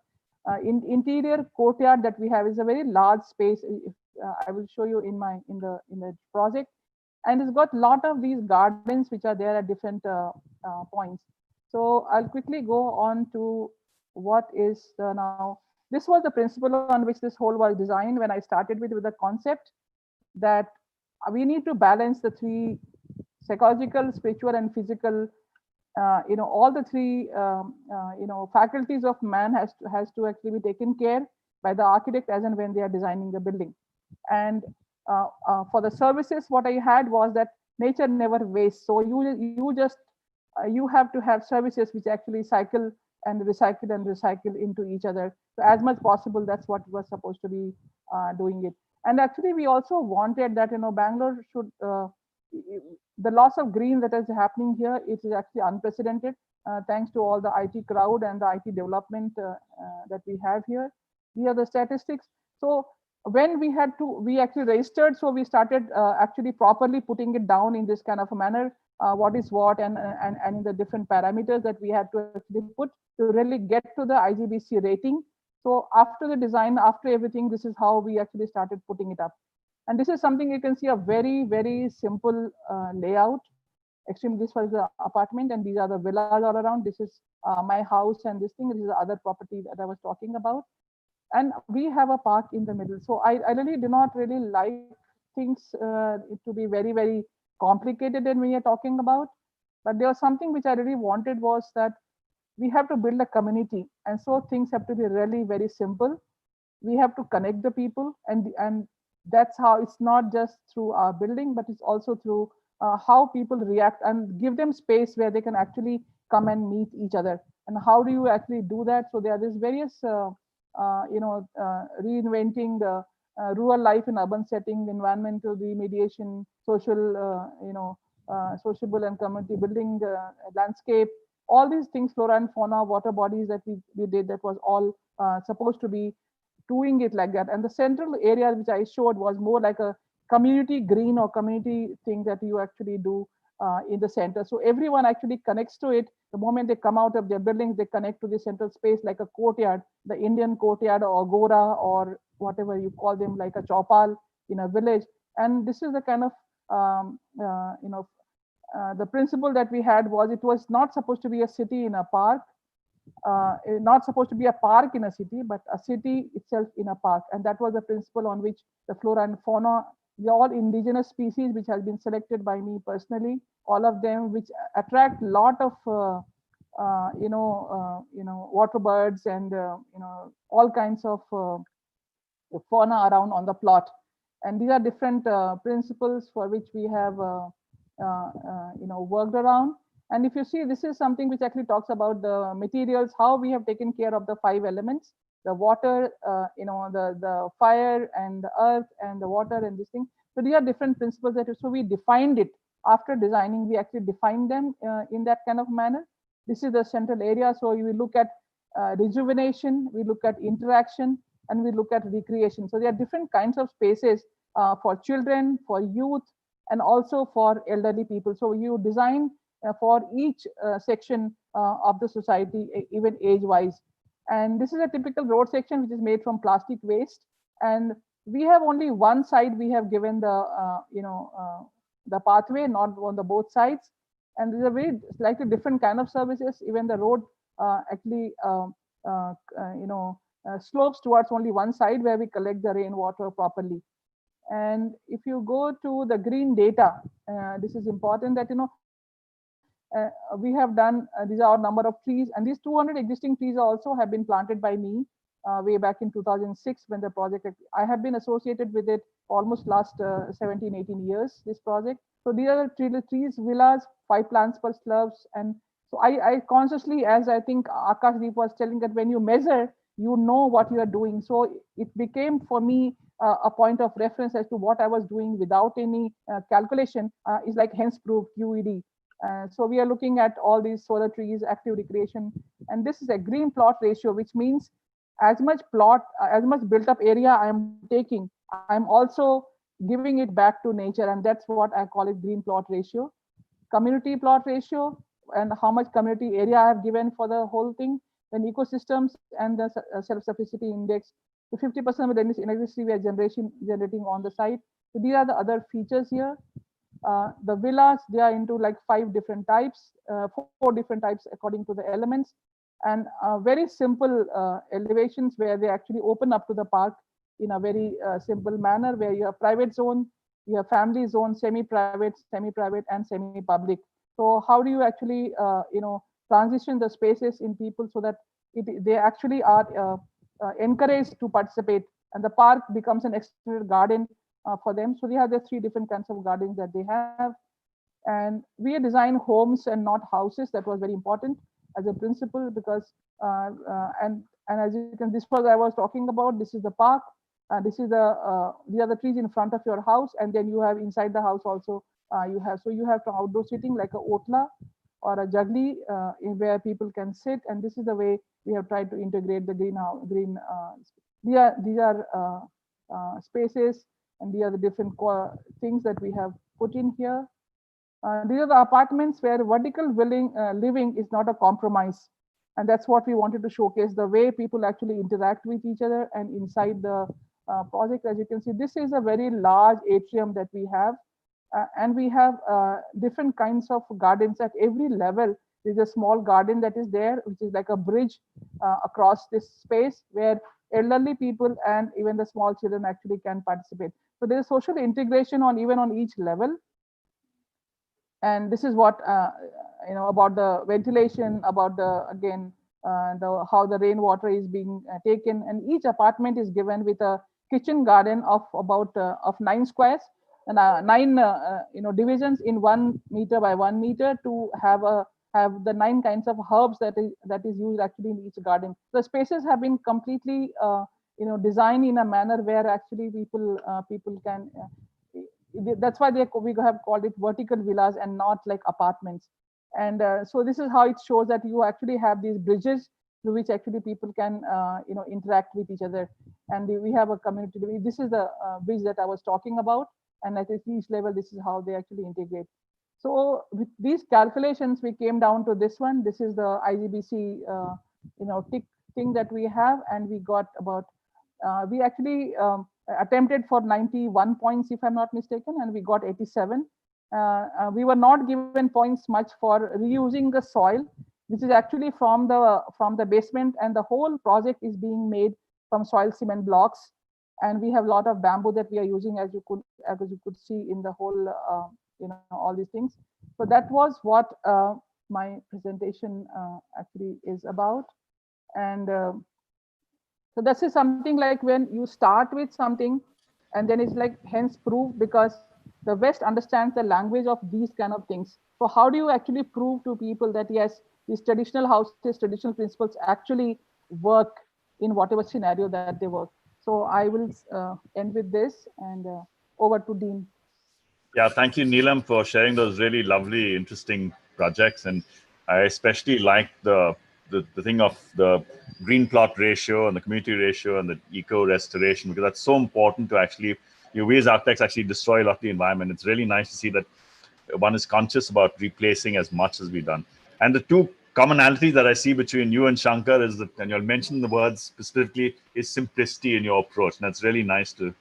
interior courtyard that we have. Is a very large space. If, I will show you in the project, and it's got a lot of these gardens which are there at different points. So I'll quickly go on to what is now. This was the principle on which this whole was designed when I started with the concept that we need to balance the three: psychological, spiritual, and physical. All the three faculties of man has to actually be taken care by the architect as and when they are designing the building. And for the services, what I had was that nature never wastes. So you have to have services which actually cycle and recycle into each other. So as much possible, that's what was supposed to be doing it. And actually, we also wanted that Bangalore should the loss of green that is happening here. It is actually unprecedented, thanks to all the IT crowd and the IT development that we have here. These are the statistics. So when we actually registered, so we started actually properly putting it down in this kind of a manner, what is what, and in the different parameters that we had to actually put to really get to the IGBC rating. So after the design, after everything, this is how we actually started putting it up. And this is something you can see, a very, very simple layout. Extremely, this was the apartment, and these are the villas all around. This is my house, and this thing, this is the other property that I was talking about. And we have a park in the middle. So I really do not really like things to be very, very complicated when we are talking about. But there was something which I really wanted, was that we have to build a community. And so things have to be really very simple. We have to connect the people, and that's how it's not just through our building, but it's also through how people react, and give them space where they can actually come and meet each other. And how do you actually do that? So there are these various reinventing the rural life in urban setting, environmental remediation, sociable and community building, landscape, all these things, flora and fauna, water bodies that we did, that was all supposed to be doing it like that. And the central area which I showed was more like a community green or community thing that you actually do in the center. So everyone actually connects to it. The moment they come out of their buildings, they connect to the central space, like a courtyard, the Indian courtyard or agora or whatever you call them, like a chopal in a village. And this is the kind of the principle that we had was, it was not supposed to be a city in a park, not supposed to be a park in a city, but a city itself in a park. And that was the principle on which the flora and fauna, the all indigenous species which has been selected by me personally, all of them which attract a lot of water birds and all kinds of fauna around on the plot. And these are different principles for which we have worked around. And if you see, this is something which actually talks about the materials, how we have taken care of the 5 elements: the water, the fire and the earth and the water and this thing. So these are different principles that, so we defined it after designing. We actually defined them in that kind of manner. This is the central area. So we look at rejuvenation, we look at interaction, and we look at recreation. So there are different kinds of spaces for children, for youth, and also for elderly people. So you design for each section of the society, even age-wise. And this is a typical road section which is made from plastic waste. And we have only one side we have given the pathway, not on the both sides. And there's a very slightly different kind of services. Even the road actually slopes towards only one side, where we collect the rainwater properly. And if you go to the green data, this is important that we have done, these are our number of trees, and these 200 existing trees also have been planted by me. way back in 2006 when the project, I have been associated with it almost last 17, 18 years, this project. So these are the trees, villas, 5 plants per slabs. And so I consciously, as I think Akashdeep was telling, that when you measure, you know what you are doing. So it became for me a point of reference as to what I was doing without any calculation is like hence proved QED. So we are looking at all these solar trees, active recreation, and this is a green plot ratio, which means as much built up area I am taking, I'm also giving it back to nature, and that's what I call it green plot ratio. Community plot ratio, and how much community area I have given for the whole thing, then ecosystems and the self-sufficiency index. So 50% of the electricity we are generating on the site. So these are the other features here. The villas, they are into like 5 different types, 4 different types according to the elements, and very simple elevations where they actually open up to the park in a very simple manner, where you have private zone, you have family zone, semi-private, and semi-public. So how do you actually, transition the spaces in people so that they actually are encouraged to participate, and the park becomes an extended garden for them. So they have the 3 different kinds of gardens that they have. And we design homes and not houses. That was very important as a principle, because and as you can, this was I was talking about. This is the park. This is these are the trees in front of your house, and then you have inside the house also. You have outdoor seating like a otla or a jagli where people can sit, and this is the way we have tried to integrate the green. These are spaces, and these are the different things that we have put in here. These are the apartments where vertical living is not a compromise. And that's what we wanted to showcase, the way people actually interact with each other. And inside the project, as you can see, this is a very large atrium that we have. And we have different kinds of gardens at every level. There's a small garden that is there, which is like a bridge across this space where elderly people and even the small children actually can participate. So there's social integration even on each level. And this is what about the ventilation, about the how the rainwater is being taken, and each apartment is given with a kitchen garden of about of 9 squares, and 9 divisions in 1 meter by 1 meter to have the 9 kinds of herbs that is used actually in each garden. The spaces have been completely designed in a manner where actually people can. That's why we have called it vertical villas and not like apartments. And so this is how it shows that you actually have these bridges through which actually people can interact with each other. And we have a community. This is the bridge that I was talking about, and at each level this is how they actually integrate. So with these calculations we came down to this one. This is the IGBC tick thing that we have, and we got about we actually attempted for 91 points if I'm not mistaken, and we got 87. We were not given points much for reusing the soil, which is actually from the basement, and the whole project is being made from soil cement blocks. And we have a lot of bamboo that we are using, as you could see in the whole all these things. So that was what my presentation actually is about. And so this is something like when you start with something and then it's like hence proof, because the West understands the language of these kind of things. So how do you actually prove to people that yes, these traditional houses, traditional principles actually work in whatever scenario that they work? So I will end with this, and over to Dean. Yeah, thank you, Neelam, for sharing those really lovely, interesting projects. And I especially like the thing of the green plot ratio and the community ratio and the eco restoration, because that's so important to actually, we as architects actually destroy a lot of the environment. It's really nice to see that one is conscious about replacing as much as we've done. And the 2 commonalities that I see between you and Shankar is that, and you'll mention the words specifically, is simplicity in your approach. And that's really nice to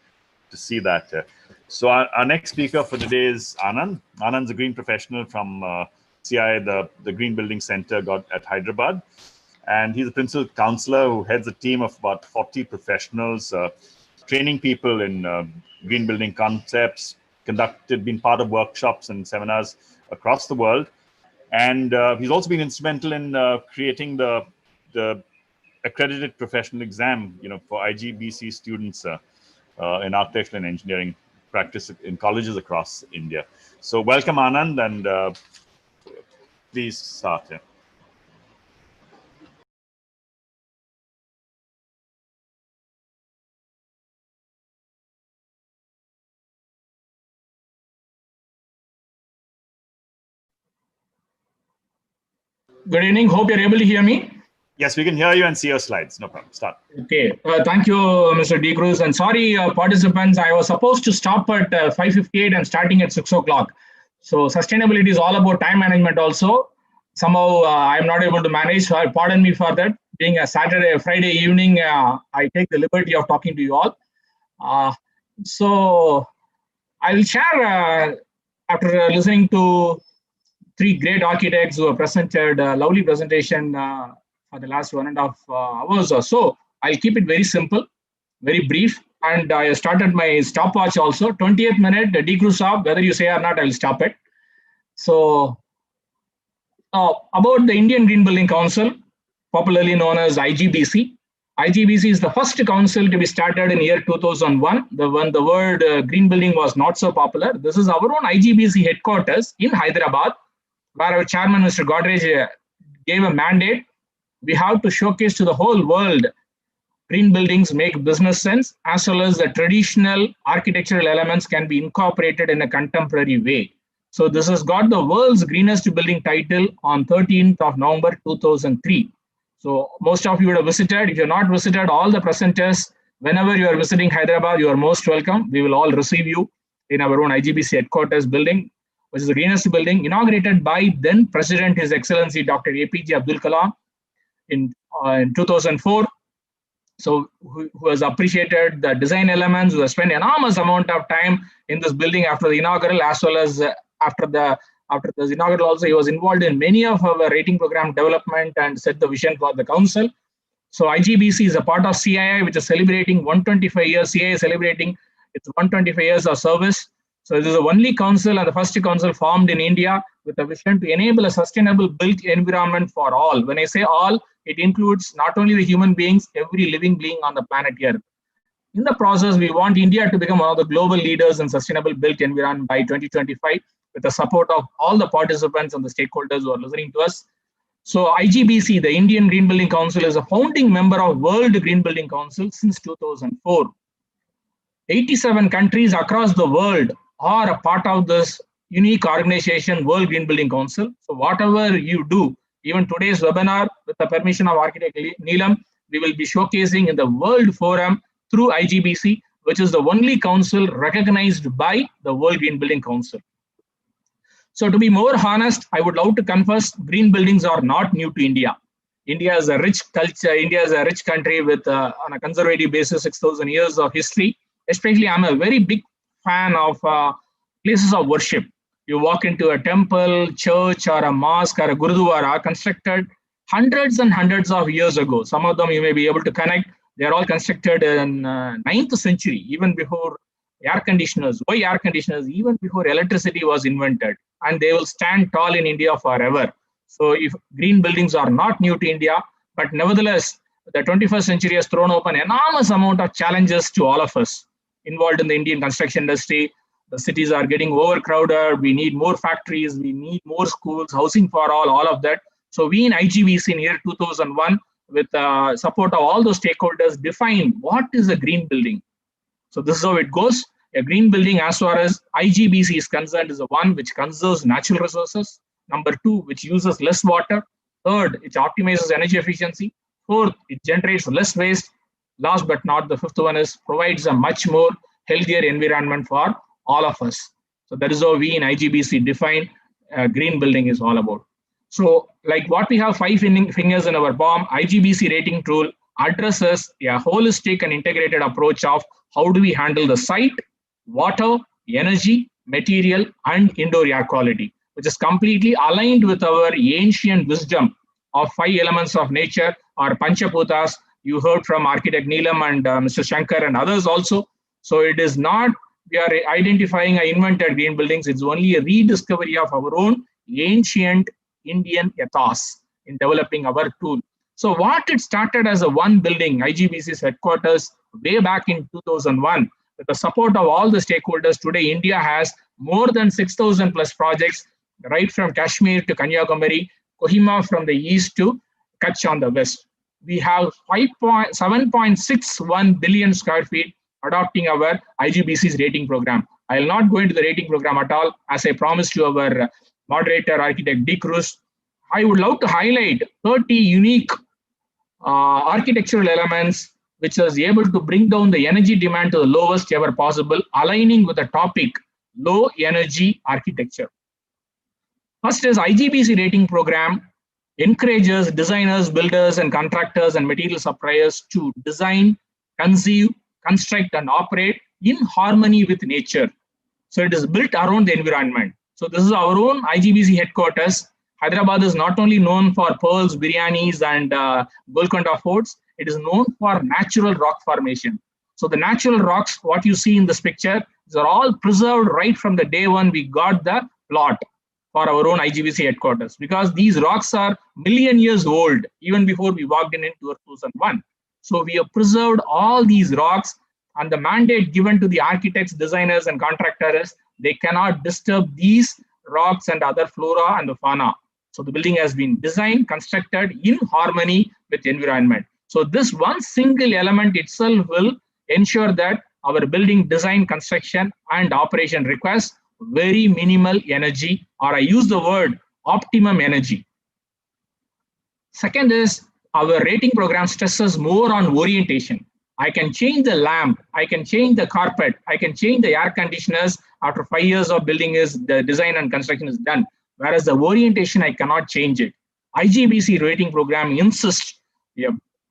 see that. So our next speaker for today is Anand. Anand's a green professional from CI, the Green Building Center at Hyderabad. And he's a principal counselor who heads a team of about 40 professionals, training people in green building concepts, been part of workshops and seminars across the world. And he's also been instrumental in creating the accredited professional exam, for IGBC students in architecture and engineering practice in colleges across India. So welcome, Anand, and please start. Yeah. Good evening. Hope you're able to hear me. Yes, we can hear you and see your slides. No problem. Start. Okay. Thank you, Mr. D. Cruz. And sorry, participants, I was supposed to stop at 5:58 and starting at 6 o'clock. So sustainability is all about time management also. Somehow I'm not able to manage. So pardon me for that. Being a Friday evening, I take the liberty of talking to you all. So I will share, after listening to three great architects who have presented a lovely presentation for the last 1.5 hours or so. I'll keep it very simple, very brief. And I started my stopwatch also. 20th minute, the D Cruz stop, whether you say or not, I will stop it. So about the Indian Green Building Council, popularly known as IGBC. IGBC is the first council to be started in year 2001, when the word green building was not so popular. This is our own IGBC headquarters in Hyderabad, where our chairman, Mr. Godrej, gave a mandate. We have to showcase to the whole world green buildings make business sense, as well as the traditional architectural elements can be incorporated in a contemporary way. So this has got the world's greenest building title on 13th of November 2003. So most of you would have visited. If you're not visited, all the presenters, whenever you are visiting Hyderabad, you are most welcome. We will all receive you in our own IGBC headquarters building, which is the greenest building, inaugurated by then President His Excellency Dr. APJ Abdul Kalam in 2004. So who has appreciated the design elements, who has spent enormous amount of time in this building after the inaugural, as well as after this inaugural also, he was involved in many of our rating program development and set the vision for the council. So IGBC is a part of CII, which is celebrating 125 years. CII is celebrating its 125 years of service. So this is the only council and the first council formed in India with a vision to enable a sustainable built environment for all. When I say all, it includes not only the human beings, every living being on the planet Earth. In the process, we want India to become one of the global leaders in sustainable built environment by 2025, with the support of all the participants and the stakeholders who are listening to us. So IGBC, the Indian Green Building Council, is a founding member of World Green Building Council since 2004. 87 countries across the world are a part of this unique organization, World Green Building Council. So whatever you do, even today's webinar, with the permission of Architect Neelam, we will be showcasing in the World Forum through IGBC, which is the only council recognized by the World Green Building Council. So to be more honest, I would love to confess, green buildings are not new to India. India is a rich culture. India is a rich country with, on a conservative basis, 6,000 years of history. Especially, I'm a very big fan of places of worship. You walk into a temple, church, or a mosque, or a gurudwara constructed hundreds and hundreds of years ago. Some of them you may be able to connect. They are all constructed in 9th century, even before air conditioners. Why air conditioners? Even before electricity was invented. And they will stand tall in India forever. So if green buildings are not new to India, but nevertheless, the 21st century has thrown open enormous amount of challenges to all of us involved in the Indian construction industry. The cities are getting overcrowded. We need more factories. We need more schools, housing for all of that. So we in IGBC in year 2001, with support of all those stakeholders, define what is a green building. So this is how it goes. A green building, as far as IGBC is concerned, is the one which conserves natural resources. Number 2, which uses less water. Third, it optimizes energy efficiency. Fourth, it generates less waste. Last but not the fifth one is provides a much more healthier environment for all of us. So that is how we in IGBC define green building is all about. So like what we have 5 fingers in our palm, IGBC rating tool addresses a holistic and integrated approach of how do we handle the site, water, energy, material, and indoor air quality, which is completely aligned with our ancient wisdom of 5 elements of nature, or Panchaputas. You heard from Architect Neelam and Mr. Shankar and others also. So it is not, we are identifying and invented green buildings. It's only a rediscovery of our own ancient Indian ethos in developing our tool. So what it started as a one building, IGBC's headquarters, way back in 2001, with the support of all the stakeholders. Today, India has more than 6,000 plus projects, right from Kashmir to Kanyakumari, Kohima from the east to Kutch on the west. We have 7.61 billion square feet adopting our IGBC's rating program. I will not go into the rating program at all. As I promised to our moderator, architect D. Cruz, I would love to highlight 30 unique architectural elements which is able to bring down the energy demand to the lowest ever possible, aligning with the topic, low energy architecture. First is IGBC rating program encourages designers, builders, and contractors and material suppliers to design, conceive, construct, and operate in harmony with nature. So it is built around the environment. So this is our own IGBC headquarters. Hyderabad is not only known for pearls, biryanis, and Golconda forts, it is known for natural rock formation. So the natural rocks, what you see in this picture, these are all preserved right from the day one we got the plot for our own IGBC headquarters, because these rocks are million years old, even before we walked in 2001. So we have preserved all these rocks, and the mandate given to the architects, designers, and contractors, they cannot disturb these rocks and other flora and the fauna. So the building has been designed, constructed in harmony with the environment. So this one single element itself will ensure that our building design, construction, and operation requires very minimal energy, or I use the word optimum energy. Second is our rating program stresses more on orientation. I can change the lamp, I can change the carpet, I can change the air conditioners after 5 years of building is the design and construction is done. Whereas the orientation, I cannot change it. IGBC rating program insists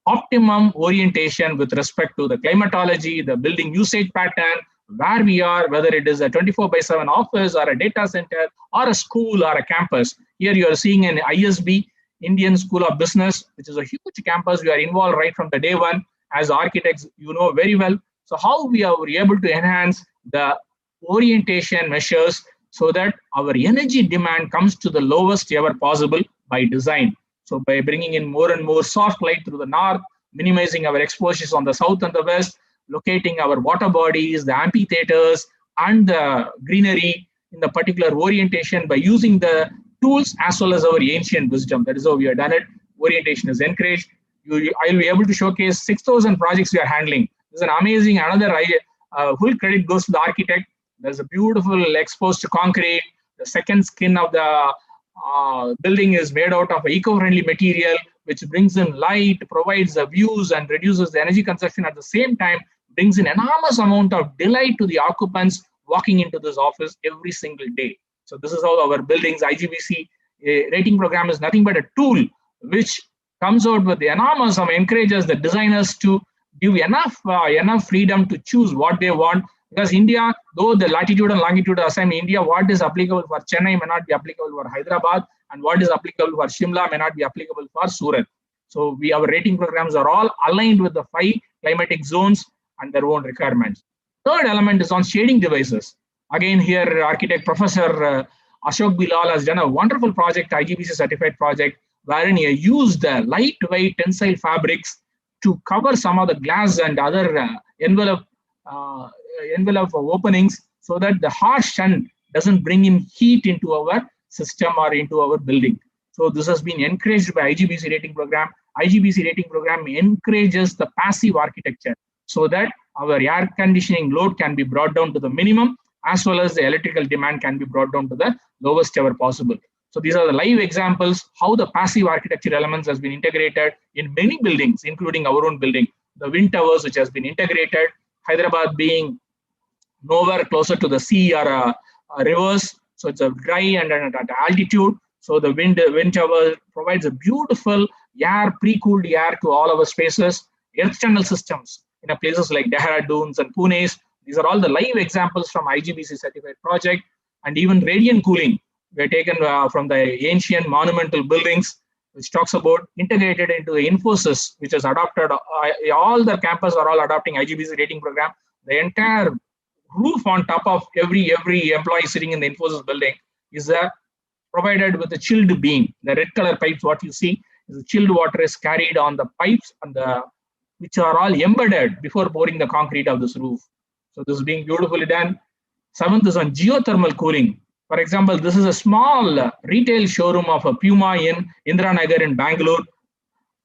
optimum orientation with respect to the climatology, the building usage pattern, where we are, whether it is a 24/7 office or a data center or a school or a campus. Here you are seeing an ISB, Indian School of Business, which is a huge campus. We are involved right from the day one. As architects, you know very well. So how we are able to enhance the orientation measures so that our energy demand comes to the lowest ever possible by design. So by bringing in more and more soft light through the north, minimizing our exposures on the south and the west, locating our water bodies, the amphitheaters, and the greenery in the particular orientation by using the tools as well as our ancient wisdom. That is how we have done it. Orientation is encouraged. I will be able to showcase 6,000 projects we are handling. This is an amazing, another full credit goes to the architect. There's a beautiful exposed concrete. The second skin of the building is made out of eco-friendly material, which brings in light, provides the views, and reduces the energy consumption at the same time, brings in enormous amount of delight to the occupants walking into this office every single day. So this is how our buildings, IGBC rating program is nothing but a tool which comes out with the enormous encourages the designers to give enough freedom to choose what they want. Because India, though the latitude and longitude are same, India, what is applicable for Chennai may not be applicable for Hyderabad, and what is applicable for Shimla may not be applicable for Surat. So our rating programs are all aligned with the 5 climatic zones and their own requirements. Third element is on shading devices. Again, here architect Professor Ashok Bilal has done a wonderful project, IGBC certified project, wherein he used lightweight tensile fabrics to cover some of the glass and other envelope openings so that the harsh sun doesn't bring in heat into our system or into our building. So this has been encouraged by IGBC rating program. IGBC rating program encourages the passive architecture so that our air conditioning load can be brought down to the minimum, as well as the electrical demand can be brought down to the lowest ever possible. So these are the live examples how the passive architecture elements has been integrated in many buildings, including our own building. The wind towers, which has been integrated, Hyderabad being nowhere closer to the sea or rivers, so it's a dry and at altitude. So the wind tower provides a beautiful air, pre-cooled air to all our spaces. Earth tunnel systems in places like Dehradun and Pune. These are all the live examples from IGBC certified project. And even radiant cooling, we are taken from the ancient monumental buildings, which talks about integrated into the Infosys, which has adopted, all the campus are all adopting IGBC rating program. The entire roof on top of every employee sitting in the Infosys building is provided with a chilled beam. The red color pipes, what you see The chilled water is carried on the pipes and which are all embedded before pouring the concrete of this roof. So this is being beautifully done. 7th is on geothermal cooling. For example, this is a small retail showroom of a Puma in Indiranagar in Bangalore,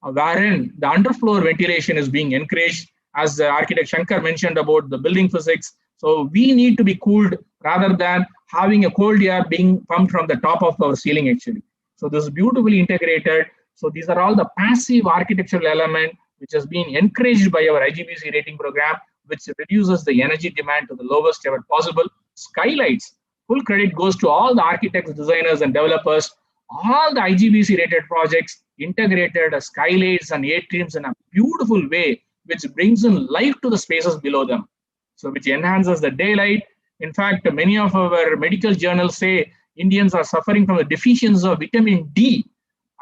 wherein the underfloor ventilation is being encouraged, as the architect Shankar mentioned about the building physics. So we need to be cooled rather than having a cold air being pumped from the top of our ceiling actually. So this is beautifully integrated. So these are all the passive architectural element which has been encouraged by our IGBC rating program, which reduces the energy demand to the lowest ever possible. Skylights, full credit goes to all the architects, designers, and developers. All the IGBC rated projects integrated skylights and atriums in a beautiful way, which brings in life to the spaces below them. So which enhances the daylight. In fact, many of our medical journals say Indians are suffering from a deficiency of vitamin D.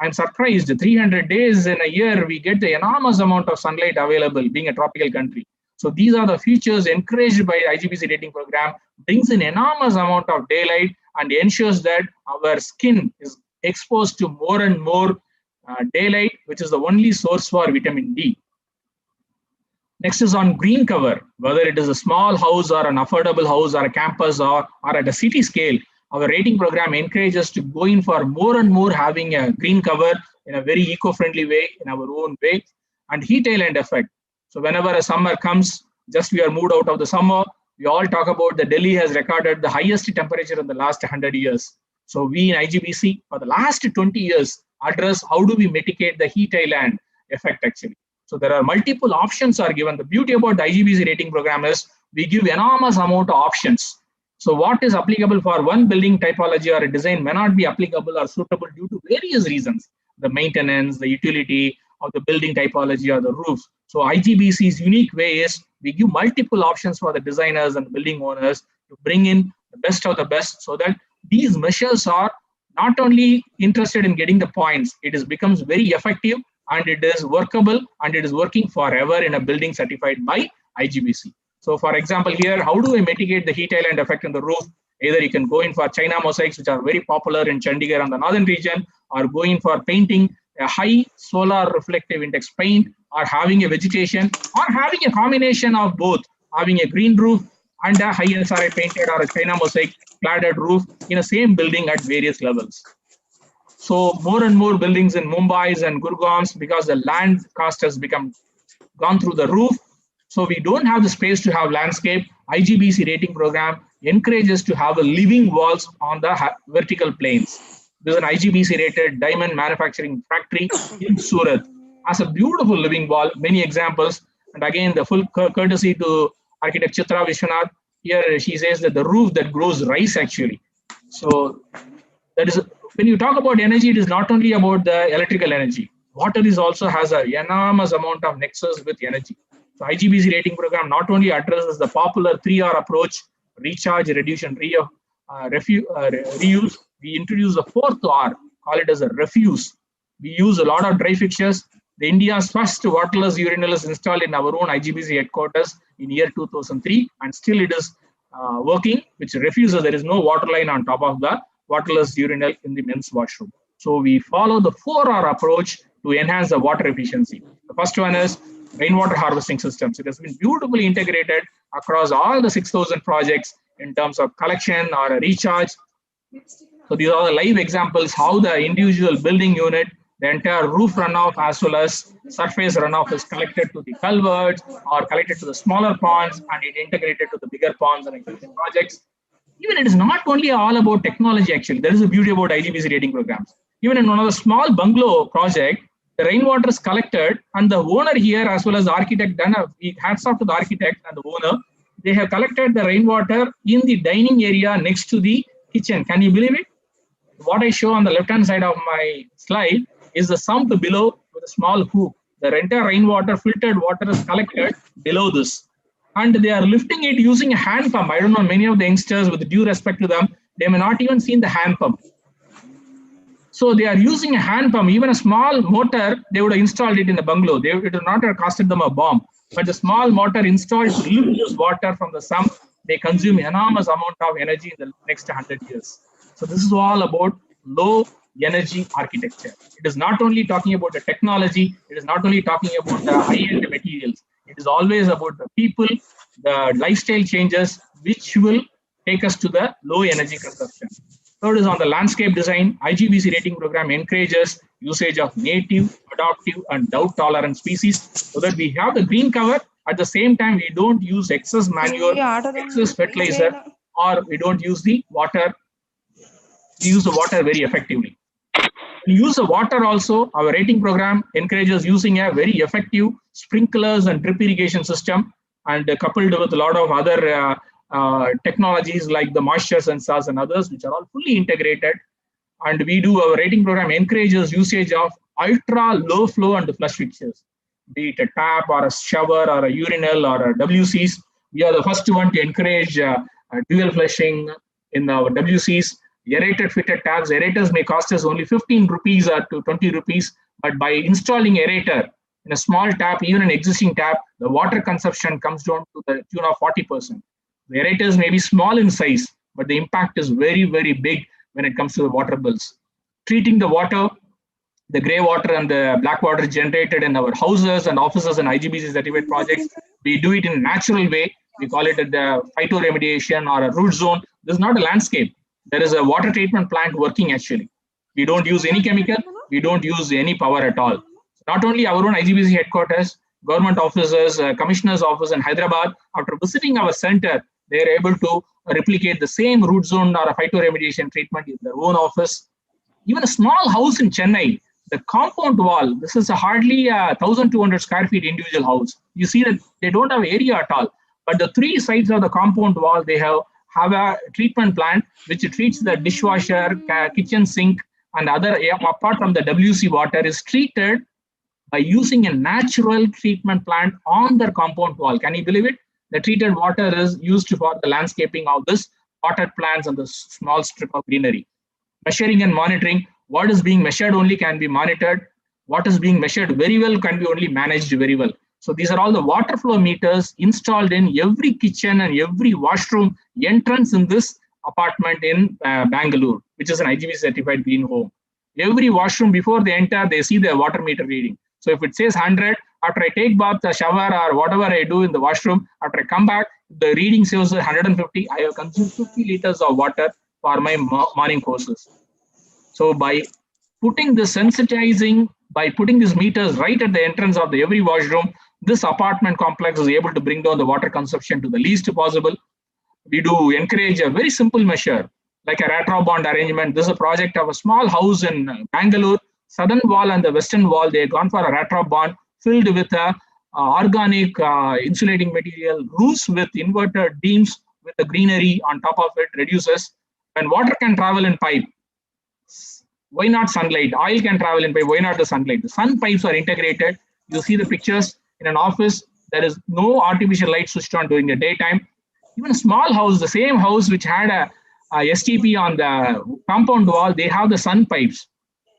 I'm surprised, 300 days in a year, we get the enormous amount of sunlight available, being a tropical country. So these are the features encouraged by the IGBC rating program, brings in enormous amount of daylight and ensures that our skin is exposed to more and more daylight, which is the only source for vitamin D. Next is on green cover, whether it is a small house or an affordable house or a campus or at a city scale, our rating program encourages to go in for more and more having a green cover in a very eco-friendly way, in our own way, and heat island effect. So whenever a summer comes, just we are moved out of the summer, we all talk about the Delhi has recorded the highest temperature in the last 100 years. So we in IGBC for the last 20 years address how do we mitigate the heat island effect actually. So there are multiple options are given. The beauty about the IGBC rating program is we give enormous amount of options. So what is applicable for one building typology or a design may not be applicable or suitable due to various reasons. The maintenance, the utility of the building typology or the roofs. So IGBC's unique way is we give multiple options for the designers and building owners to bring in the best of the best so that these measures are not only interested in getting the points, it becomes very effective and it is workable and it is working forever in a building certified by IGBC. So for example here, how do we mitigate the heat island effect in the roof? Either you can go in for China mosaics, which are very popular in Chandigarh and the northern region, or go in for painting a high solar reflective index paint, or having a vegetation, or having a combination of both, having a green roof and a high SRI painted or a China mosaic cladded roof in the same building at various levels. So more and more buildings in Mumbai's and Gurgaon's, because the land cost has gone through the roof. So we don't have the space to have landscape. IGBC rating program encourages to have a living walls on the vertical planes. There's an IGBC rated diamond manufacturing factory in Surat. Has a beautiful living wall, many examples. And again, the full courtesy to architect Chitra Vishwanath. Here she says that the roof that grows rice actually. So that is, when you talk about energy, it is not only about the electrical energy. Water is also has an enormous amount of nexus with energy. So IGBC rating program not only addresses the popular 3R approach, recharge, reduction, reuse, we introduce the 4th R, call it as a refuse. We use a lot of dry fixtures. The India's first waterless urinal is installed in our own IGBC headquarters in year 2003, and still it is working, which refuses, there is no water line on top of the waterless urinal in the men's washroom. So we follow the 4R approach to enhance the water efficiency. The first one is rainwater harvesting systems. It has been beautifully integrated across all the 6,000 projects in terms of collection or recharge. So these are the live examples how the individual building unit, the entire roof runoff as well as surface runoff is collected to the culverts or collected to the smaller ponds and it integrated to the bigger ponds and existing projects. Even it is not only all about technology actually. There is a beauty about IGBC rating programs. Even in one of the small bungalow project, the rainwater is collected and the owner here as well as the architect done a hats off to the architect and the owner. They have collected the rainwater in the dining area next to the kitchen. Can you believe it? What I show on the left hand side of my slide is the sump below with a small hoop. The entire rainwater, filtered water is collected below this. And they are lifting it using a hand pump. I don't know, many of the youngsters, with due respect to them, they may not even seen the hand pump. So they are using a hand pump, even a small motor, they would have installed it in the bungalow. It would not have costed them a bomb. But the small motor installed to lift this water from the sump, they consume enormous amount of energy in the next 100 years. So this is all about low energy architecture. It is not only talking about the technology, it is not only talking about the high-end materials. It is always about the people, the lifestyle changes, which will take us to the low energy consumption. Third is on the landscape design. IGBC rating program encourages usage of native, adaptive, and drought-tolerant species so that we have the green cover. At the same time, we don't use excess manure, excess fertilizer, or we don't use the water. We use the water very effectively. We use the water also. Our rating program encourages using a very effective sprinklers and drip irrigation system, and coupled with a lot of other technologies like the moisture sensors and others, which are all fully integrated. And we do our rating program encourages usage of ultra low flow and flush fixtures, be it a tap or a shower or a urinal or a WCs. We are the first one to encourage dual flushing in our WCs. Aerated fitted taps. Aerators may cost us only 15 rupees or to 20 rupees, but by installing aerator in a small tap, even an existing tap, the water consumption comes down to the tune of 40%. The aerators may be small in size, but the impact is very, very big when it comes to the water bills. Treating the water, the grey water and the black water generated in our houses and offices and IGBC certified projects, we do it in a natural way. We call it the phytoremediation or a root zone. This is not a landscape. There is a water treatment plant working actually. We don't use any chemical. We don't use any power at all. Not only our own IGBC headquarters, government offices, commissioner's office in Hyderabad, after visiting our center, they are able to replicate the same root zone or a phytoremediation treatment in their own office. Even a small house in Chennai, the compound wall, this is a hardly 1,200 square feet individual house. You see that they don't have area at all. But the three sides of the compound wall, they have a treatment plant which treats the dishwasher, kitchen sink, and other, apart from the WC water, is treated by using a natural treatment plant on their compound wall. Can you believe it? The treated water is used for the landscaping of this potted plants and the small strip of greenery. Measuring and monitoring. What is being measured only can be monitored. What is being measured very well can be only managed very well. So these are all the water flow meters installed in every kitchen and every washroom entrance in this apartment in Bangalore, which is an IGBC certified green home. Every washroom, before they enter, they see the water meter reading. So if it says 100, after I take bath, a shower, or whatever I do in the washroom, after I come back, the reading says 150. I have consumed 50 liters of water for my morning courses. So by putting this sensitizing, by putting these meters right at the entrance of the every washroom, this apartment complex is able to bring down the water consumption to the least possible. We do encourage a very simple measure, like a retro bond arrangement. This is a project of a small house in Bangalore. Southern wall and the western wall, they had gone for a retro bond filled with a organic insulating material, roofs with inverted beams with the greenery on top of it reduces. When water can travel in pipe, why not sunlight? Oil can travel in pipe, why not the sunlight? The sun pipes are integrated. You see the pictures in an office, there is no artificial light switched on during the daytime. Even a small house, the same house which had a STP on the compound wall, they have the sun pipes.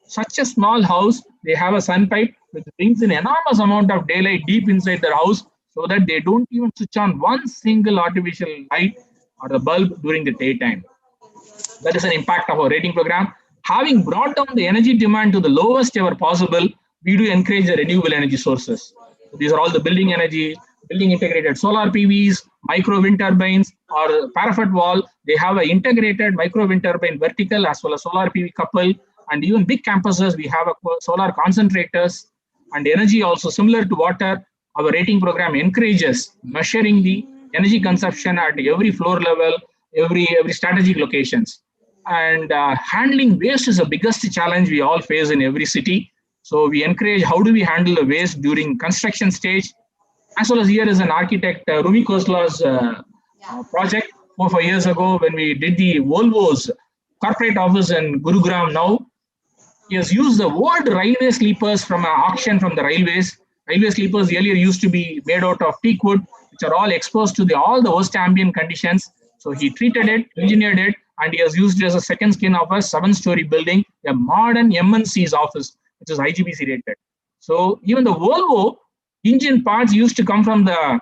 Such a small house, they have a sun pipe which brings an enormous amount of daylight deep inside their house so that they don't even switch on one single artificial light or the bulb during the daytime. That is an impact of our rating program. Having brought down the energy demand to the lowest ever possible, we do encourage the renewable energy sources. So these are all the building energy, building integrated solar PVs, micro wind turbines, or parapet wall. They have an integrated micro wind turbine vertical as well as solar PV couple. And even big campuses, we have a solar concentrators and energy also similar to water. Our rating program encourages measuring the energy consumption at every floor level, every strategic locations. And handling waste is the biggest challenge we all face in every city. So we encourage how do we handle the waste during construction stage, as well as here is an architect, Rumi Khosla's project 4 or 5 years ago when we did the Volvo's corporate office in Gurugram now. He has used the old railway sleepers from an auction from the railways. Railway sleepers earlier used to be made out of teak wood, which are all exposed to all the worst ambient conditions. So he treated it, engineered it, and he has used it as a second skin of a 7-story building, a modern MNC's office, which is IGBC rated. So even the Volvo engine parts used to come from the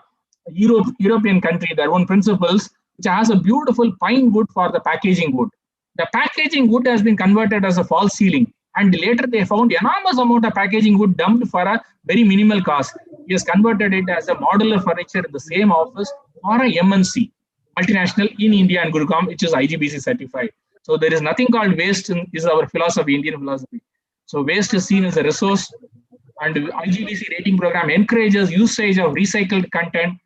European country, their own principles, which has a beautiful pine wood for the packaging wood. the packaging wood has been converted as a false ceiling. And later they found enormous amount of packaging wood dumped for a very minimal cost. He has converted it as a modular furniture in the same office for a MNC, multinational in India and Gurugram, which is IGBC certified. So there is nothing called waste is our philosophy, Indian philosophy. So waste is seen as a resource, and IGBC rating program encourages usage of recycled content.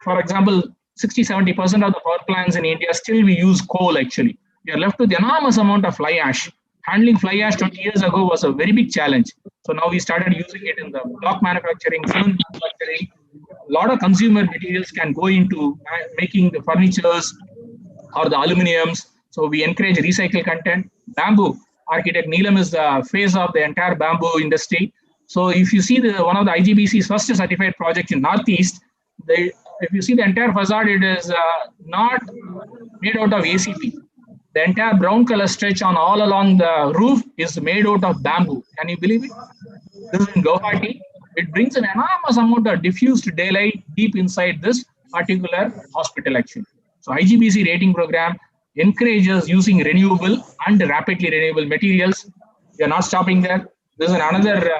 For example, 60-70% of the power plants in India still we use coal actually. We are left with enormous amount of fly ash. Handling fly ash 20 years ago was a very big challenge. So now we started using it in the block manufacturing, film manufacturing. A lot of consumer materials can go into making the furnitures or the aluminiums. So we encourage recycled content. Bamboo, architect Neelam is the face of the entire bamboo industry. So if you see one of the IGBC's first certified projects in Northeast, if you see the entire facade, it is not made out of ACP. The entire brown color stretch on all along the roof is made out of bamboo. Can you believe it? This is in Guwahati. It brings an enormous amount of diffused daylight deep inside this particular hospital actually. So IGBC rating program encourages using renewable and rapidly renewable materials. We are not stopping there. This is another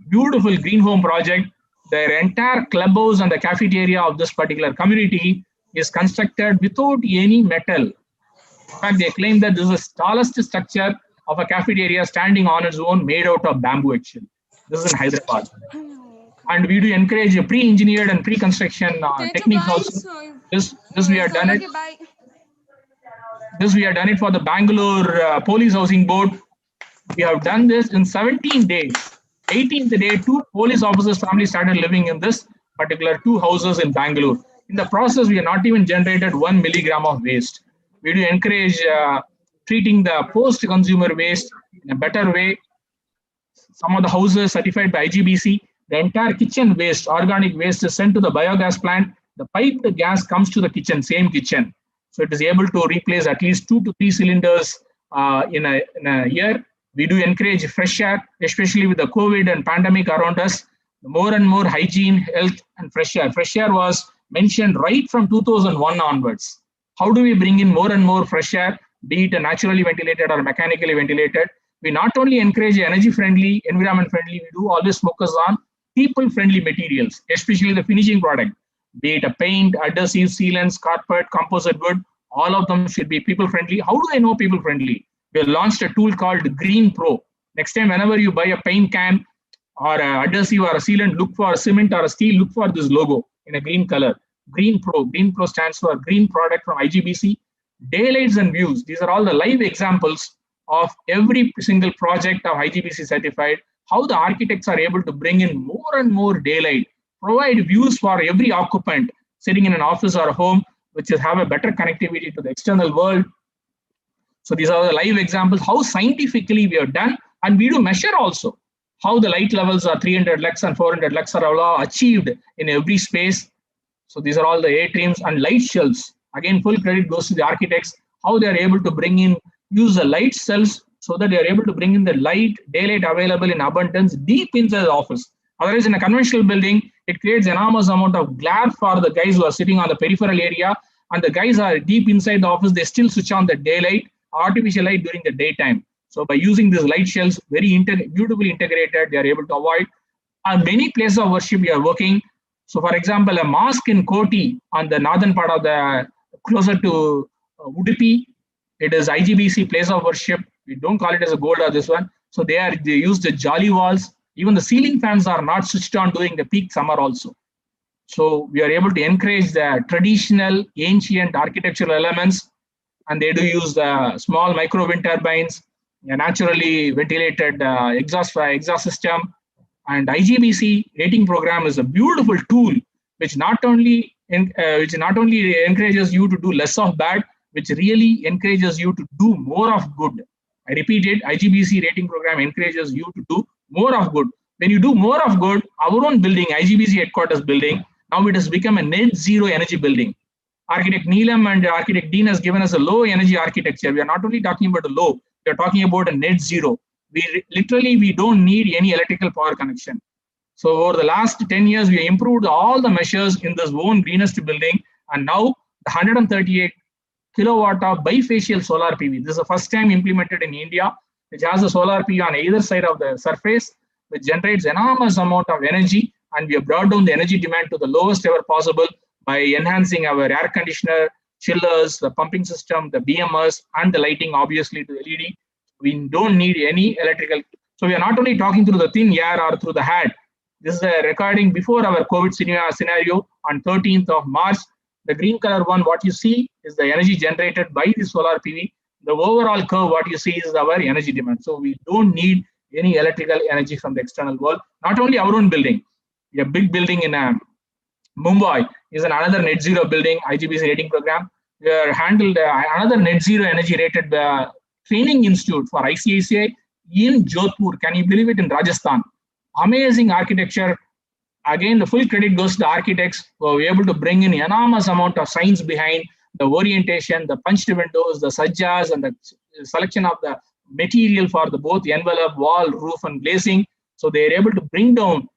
beautiful green home project. The entire clubhouse and the cafeteria of this particular community is constructed without any metal. In fact, they claim that this is the tallest structure of a cafeteria standing on its own, made out of bamboo actually. This is in Hyderabad. And we do encourage pre-engineered and pre-construction techniques also. This we have done it. This we have done it for the Bangalore Police Housing Board. We have done this in 17 days. 18th day, 2 police officers' families started living in this particular 2 houses in Bangalore. In the process, we have not even generated 1 milligram of waste. We do encourage treating the post-consumer waste in a better way. Some of the houses certified by IGBC, the entire kitchen waste, organic waste is sent to the biogas plant. The piped gas comes to the kitchen, same kitchen. So it is able to replace at least 2 to 3 cylinders in a year. We do encourage fresh air, especially with the COVID and pandemic around us. More and more hygiene, health, and fresh air. Fresh air was mentioned right from 2001 onwards. How do we bring in more and more fresh air, be it naturally ventilated or mechanically ventilated? We not only encourage energy-friendly, environment-friendly, we do always focus on people-friendly materials, especially the finishing product, be it a paint, adhesive, sealants, carpet, composite wood, all of them should be people-friendly. How do I know people-friendly? We have launched a tool called Green Pro. Next time, whenever you buy a paint can or an adhesive or a sealant, look for a cement or a steel, look for this logo in a green color. Green Pro. Green Pro stands for Green Product from IGBC. Daylights and views. These are all the live examples of every single project of IGBC certified, how the architects are able to bring in more and more daylight, provide views for every occupant sitting in an office or a home, which is have a better connectivity to the external world. So these are the live examples, how scientifically we have done, and we do measure also how the light levels are 300 lux and 400 lux are all achieved in every space. So these are all the atriums and light shelves. Again, full credit goes to the architects, how they are able to bring in, use the light cells so that they are able to bring in the light, daylight available in abundance deep inside the office. Otherwise, in a conventional building, it creates enormous amount of glare for the guys who are sitting on the peripheral area, and the guys are deep inside the office, they still switch on the daylight, artificial light during the daytime. So by using these light shells, very beautifully integrated, they are able to avoid. Many places of worship we are working. So for example, a mosque in Koti on the northern part of the, closer to Udupi, it is IGBC place of worship. We don't call it as a gold or this one. So they use the jolly walls. Even the ceiling fans are not switched on during the peak summer also. So we are able to encourage the traditional ancient architectural elements, and they do use the small micro wind turbines, a naturally ventilated exhaust system. And IGBC rating program is a beautiful tool which not only encourages you to do less of bad, which really encourages you to do more of good. I repeat it, IGBC rating program encourages you to do more of good. When you do more of good, our own building, IGBC headquarters building, now it has become a net zero energy building. Architect Neelam and Architect Dean has given us a low energy architecture. We are not only talking about a low, we are talking about a net zero. We don't need any electrical power connection. So over the last 10 years, we have improved all the measures in this own greenest building, and now the 138 kilowatt of bifacial solar PV. This is the first time implemented in India, which has a solar PV on either side of the surface, which generates enormous amount of energy, and we have brought down the energy demand to the lowest ever possible by enhancing our air conditioner, chillers, the pumping system, the BMS, and the lighting, obviously, to LED. We don't need any electrical. So we are not only talking through the thin air or through the hat. This is a recording before our COVID scenario on 13th of March. The green color one, what you see is the energy generated by the solar PV. The overall curve, what you see is our energy demand. So we don't need any electrical energy from the external world. Not only our own building, a big building in Mumbai is another net zero building, IGBC rating program. We are handled another net zero energy rated training institute for ICICI in Jodhpur. Can you believe it? In Rajasthan. Amazing architecture. Again, the full credit goes to the architects who were able to bring in enormous amount of science behind the orientation, the punched windows, the sajjas, and the selection of the material for the both envelope, wall, roof, and glazing. So they are able to bring down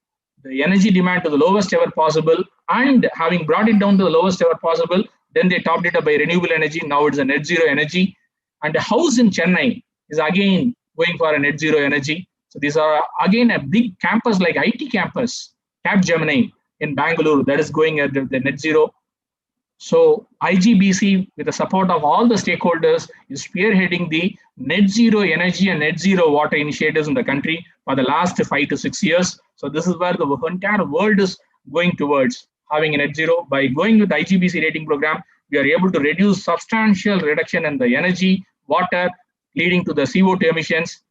the energy demand to the lowest ever possible, and having brought it down to the lowest ever possible, then they topped it up by renewable energy. Now it's a net zero energy. And the house in Chennai is again going for a net zero energy. So these are again a big campus like IT campus, Capgemini in Bangalore, that is going at the net zero. So IGBC, with the support of all the stakeholders, is spearheading the net zero energy and net zero water initiatives in the country for the last 5 to 6 years. So this is where the entire world is going towards having a net zero. By going with the IGBC rating program, we are able to reduce substantial reduction in the energy, water, leading to the CO2 emissions.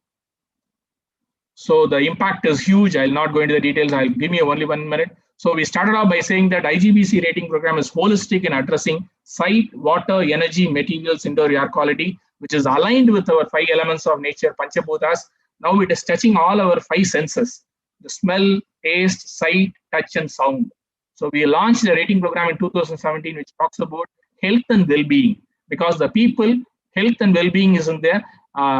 So the impact is huge. I'll not go into the details. I'll give you only 1 minute. So we started off by saying that IGBC rating program is holistic in addressing site, water, energy, materials, indoor air quality, which is aligned with our 5 elements of nature, Panchabhutas. Now it is touching all our 5 senses: the smell, taste, sight, touch, and sound. So we launched the rating program in 2017, which talks about health and well-being, because the people, health and well-being is in the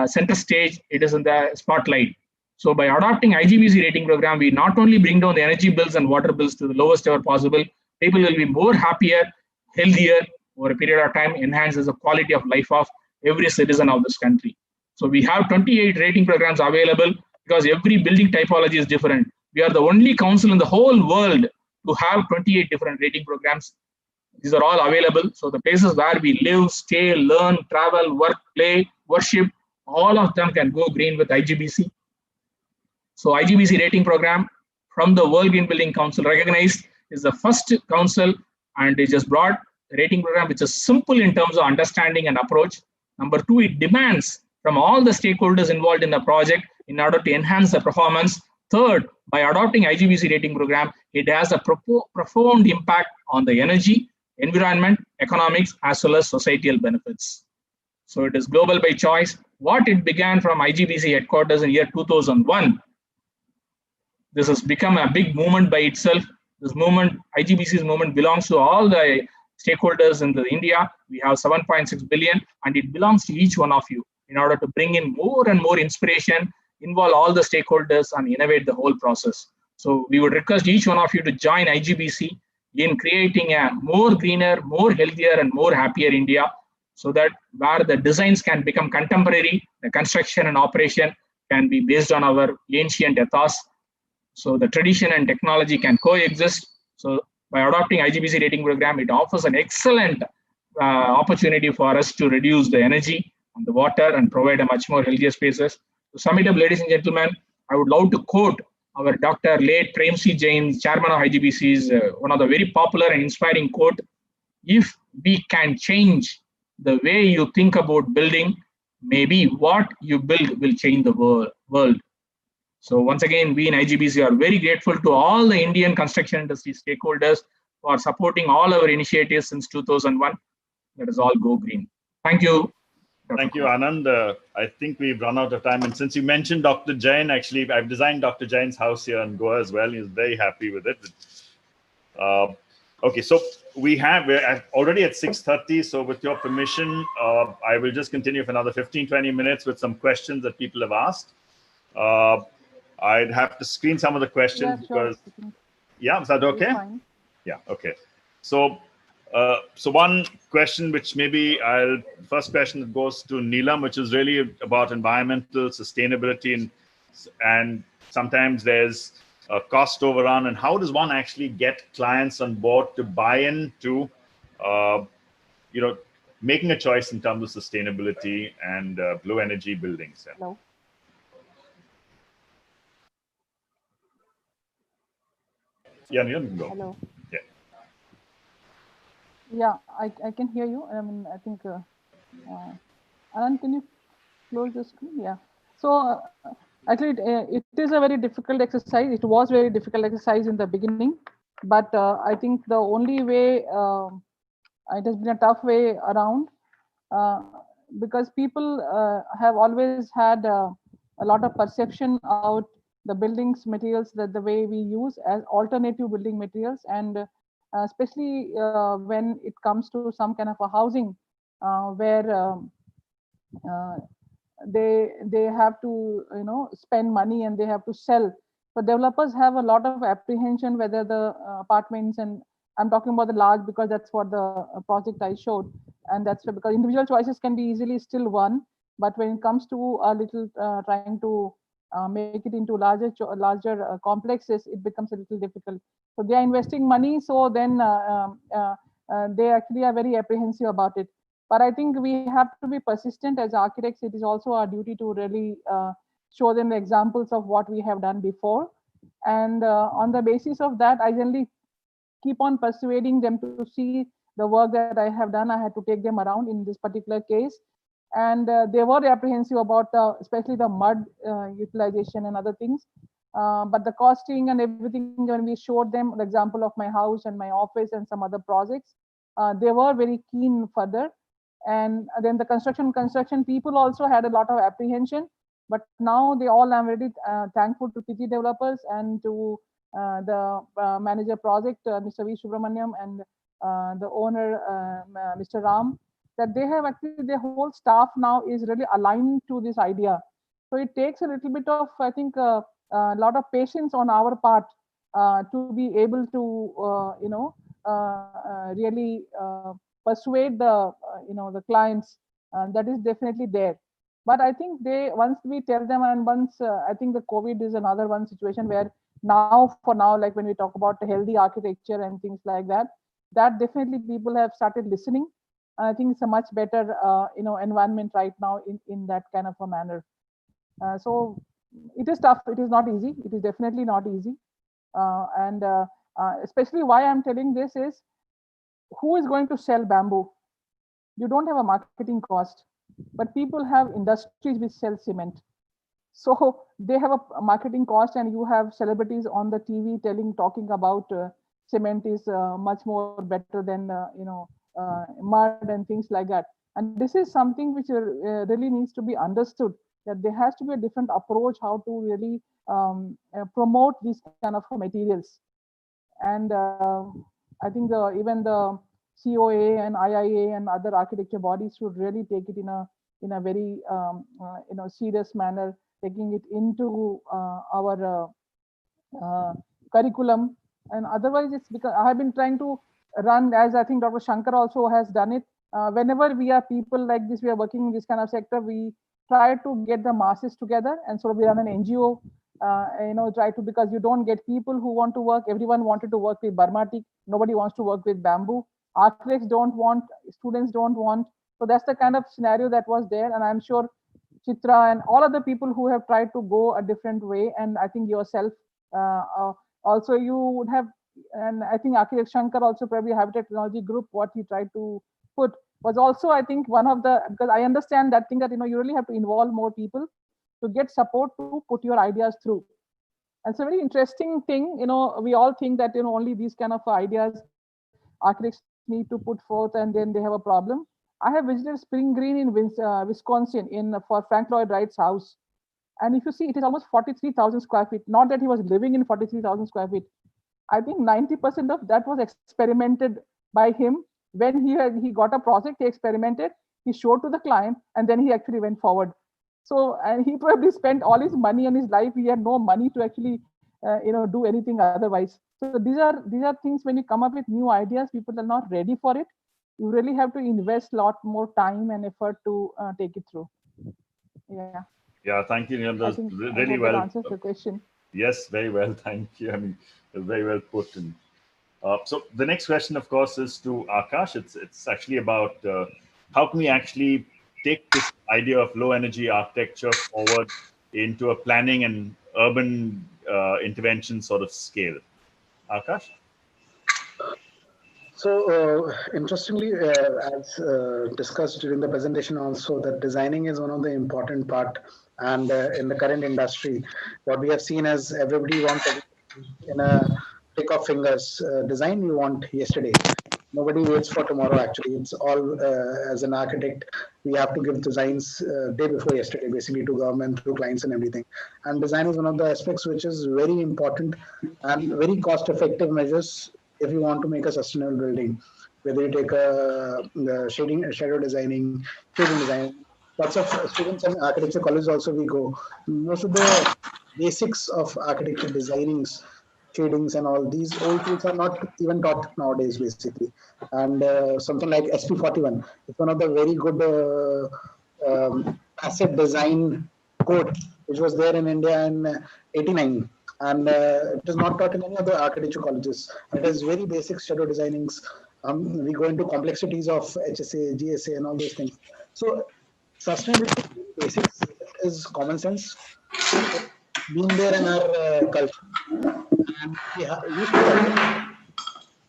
center stage. It is in the spotlight. So by adopting IGBC rating program, we not only bring down the energy bills and water bills to the lowest ever possible, people will be more happier, healthier over a period of time, enhances the quality of life of every citizen of this country. So we have 28 rating programs available because every building typology is different. We are the only council in the whole world to have 28 different rating programs. These are all available. So the places where we live, stay, learn, travel, work, play, worship, all of them can go green with IGBC. So IGBC rating program from the World Green Building Council recognized is the first council, and it just brought a rating program which is simple in terms of understanding and approach. Number 2, it demands from all the stakeholders involved in the project in order to enhance the performance. Third, by adopting IGBC rating program, it has a profound impact on the energy, environment, economics, as well as societal benefits. So it is global by choice. What it began from IGBC headquarters in year 2001, this has become a big movement by itself. This movement, IGBC's movement, belongs to all the stakeholders in India. We have 7.6 billion, and it belongs to each one of you in order to bring in more and more inspiration, involve all the stakeholders, and innovate the whole process. So we would request each one of you to join IGBC in creating a more greener, more healthier, and more happier India, so that where the designs can become contemporary, the construction and operation can be based on our ancient ethos. So the tradition and technology can coexist. So by adopting IGBC rating program, it offers an excellent opportunity for us to reduce the energy and the water and provide a much more healthier spaces. To sum it up, ladies and gentlemen, I would love to quote our Dr. late Premsi Jain, chairman of IGBC's one of the very popular and inspiring quote: "If we can change the way you think about building, maybe what you build will change the world." So once again, we in IGBC are very grateful to all the Indian construction industry stakeholders for supporting all our initiatives since 2001. Let us all go green. Thank you. Thank you, Anand. I think we've run out of time. And since you mentioned Dr. Jain, actually, I've designed Dr. Jain's house here in Goa as well. He's very happy with it. Okay, so we're already at 6:30. So with your permission, I will just continue for another 15-20 minutes with some questions that people have asked. I'd have to screen some of the questions because, yeah, is that okay? Fine. Yeah, okay. So So one question, which maybe first question that goes to Neelam, which is really about environmental sustainability, and sometimes there's a cost overrun, and how does one actually get clients on board to buy into, making a choice in terms of sustainability and blue energy buildings? Hello. Yeah, Neelam, you can go. Hello. Yeah. Yeah, I can hear you. I mean, I think, Anand, can you close the screen? Yeah. So actually, it is a very difficult exercise. It was very difficult exercise in the beginning, but I think the only way, it has been a tough way around, because people have always had a lot of perception about the buildings materials, that the way we use as alternative building materials, and especially when it comes to some kind of a housing where they have to spend money and they have to sell. So developers have a lot of apprehension whether the apartments, and I'm talking about the large because that's what the project I showed, and that's because individual choices can be easily still won, but when it comes to a little trying to make it into larger complexes, it becomes a little difficult. So they are investing money, so then they actually are very apprehensive about it. But I think we have to be persistent as architects. It is also our duty to really show them the examples of what we have done before. And on the basis of that, I generally keep on persuading them to see the work that I have done. I had to take them around in this particular case. And they were apprehensive about especially the mud utilization and other things. But the costing and everything, when we showed them the example of my house and my office and some other projects, they were very keen further. And then the construction people also had a lot of apprehension, but now they all, I'm very thankful to PT developers and to the manager project, Mr. V. Subramaniam, and the owner, Mr. Ram, that they have actually, their whole staff now is really aligned to this idea. So it takes a little bit of, I think, a lot of patience on our part to be able to, really persuade the clients. That is definitely there. But I think once we tell them, and once I think the COVID is another one situation where for now, like when we talk about healthy architecture and things like that, that definitely people have started listening. And I think it's a much better environment right now in that kind of a manner. So it is tough. It is not easy. It is definitely not easy. And especially why I'm telling this is, who is going to sell bamboo? You don't have a marketing cost, but people have industries which sell cement. So they have a marketing cost, and you have celebrities on the TV talking about cement is much more better than mud and things like that. And this is something which really needs to be understood, that there has to be a different approach how to really promote these kind of materials. And I think even the COA and IIA and other architecture bodies should really take it in a very serious manner, taking it into our curriculum. And otherwise, it's because I have been trying to run, as I think Dr. Shankar also has done it. Whenever we are people like this, we are working in this kind of sector, we try to get the masses together, and so we run an NGO. Try to, because you don't get people who want to work. Everyone wanted to work with Barmatic. Nobody wants to work with bamboo. Architects don't want, students don't want. So that's the kind of scenario that was there. And I'm sure Chitra and all other people who have tried to go a different way. And I think yourself also you would have, and I think Architect Shankar also probably Habitat Technology Group, what he tried to put was also, I think, one of the, because I understand that thing that, you really have to involve more people to get support to put your ideas through. And it's a very interesting thing. We all think that, only these kind of ideas architects need to put forth and then they have a problem. I have visited Spring Green in Wisconsin for Frank Lloyd Wright's house. And if you see, it is almost 43,000 square feet. Not that he was living in 43,000 square feet. I think 90% of that was experimented by him. When he got a project, he experimented, he showed to the client, and then he actually went forward. So, and he probably spent all his money and his life. He had no money to actually do anything otherwise. So these are things, when you come up with new ideas, people are not ready for it. You really have to invest a lot more time and effort to take it through. Yeah. Yeah, thank you, Neil. That was really well. well. Answers the question. Yes, very well. Thank you. I mean, very well put. And so the next question, of course, is to Akash. It's actually about how can we actually take this idea of low energy architecture forward into a planning and urban intervention sort of scale. Akash? So interestingly, as discussed during the presentation also, that designing is one of the important part. And in the current industry, what we have seen is everybody wants in a click of fingers. Design you want yesterday. Nobody waits for tomorrow. Actually, it's all as an architect, we have to give designs day before yesterday, basically, to government, through clients and everything. And design is one of the aspects which is very important and very cost-effective measures if you want to make a sustainable building. Whether you take the shading, shadow designing, shading design. Lots of students in architecture college also we go. Most of the basics of architecture designings, shadings and all these old tools are not even taught nowadays, basically. And something like SP41, it's one of the very good asset design code, which was there in India in 89. And it is not taught in any other architecture colleges. It is very basic shadow designings. We go into complexities of HSA, GSA, and all those things. So sustainability basics is common sense. It's been there in our culture. And we used to adopt.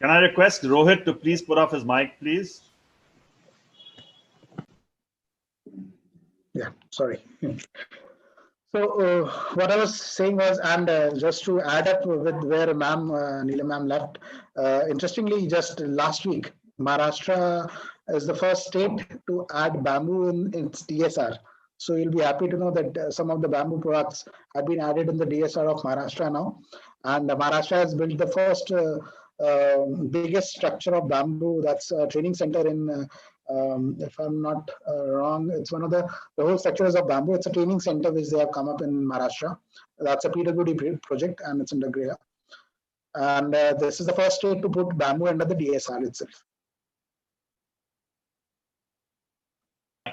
Can I request Rohit to please put off his mic, please? Yeah, sorry. So what I was saying was, and just to add up with where ma'am, Neela ma'am left, interestingly, just last week, Maharashtra is the first state to add bamboo in its DSR. So you'll be happy to know that some of the bamboo products have been added in the DSR of Maharashtra now. And Maharashtra has built the first biggest structure of bamboo. That's a training center in if I'm not wrong, it's one of the whole structures of bamboo. It's a training center which they have come up in Maharashtra. That's a PWD project, and it's under GREA. And this is the first state to put bamboo under the DSR itself.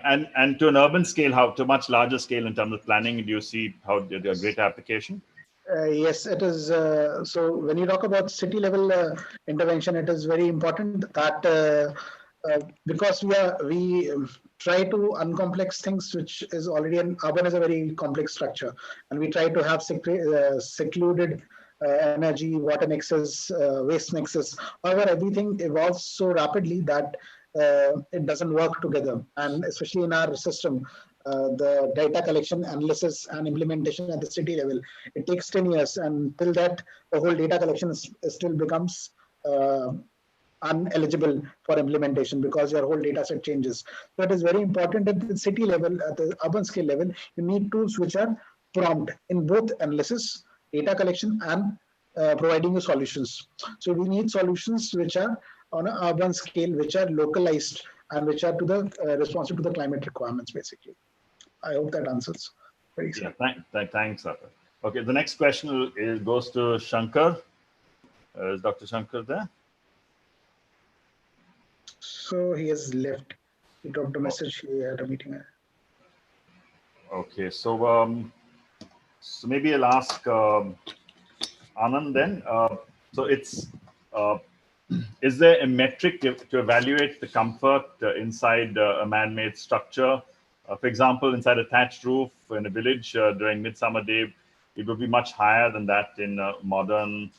And to an urban scale, how to a much larger scale in terms of planning, do you see how a greater application? Yes, it is. So when you talk about city level intervention, it is very important that because we try to uncomplex things, which is already urban is a very complex structure, and we try to have secluded energy, water mixes, waste mixes. However, everything evolves so rapidly that it doesn't work together, and especially in our system. The data collection, analysis, and implementation at the city level, it takes 10 years, and till that, the whole data collection still becomes uneligible for implementation because your whole data set changes. So it is very important at the city level, at the urban scale level, you need tools which are prompt in both analysis, data collection, and providing you solutions. So we need solutions which are on an urban scale, which are localized and which are to the responsive to the climate requirements, basically. I hope that answers. Very yeah, thanks, Arthur. Okay, the next question goes to Shankar. Is Dr. Shankar there? So he has left. He dropped a message. He had a meeting. Okay, so so maybe I'll ask Anand then. So it's is there a metric to evaluate the comfort inside a man-made structure? For example, inside a thatched roof in a village during midsummer day, it would be much higher than that in a modern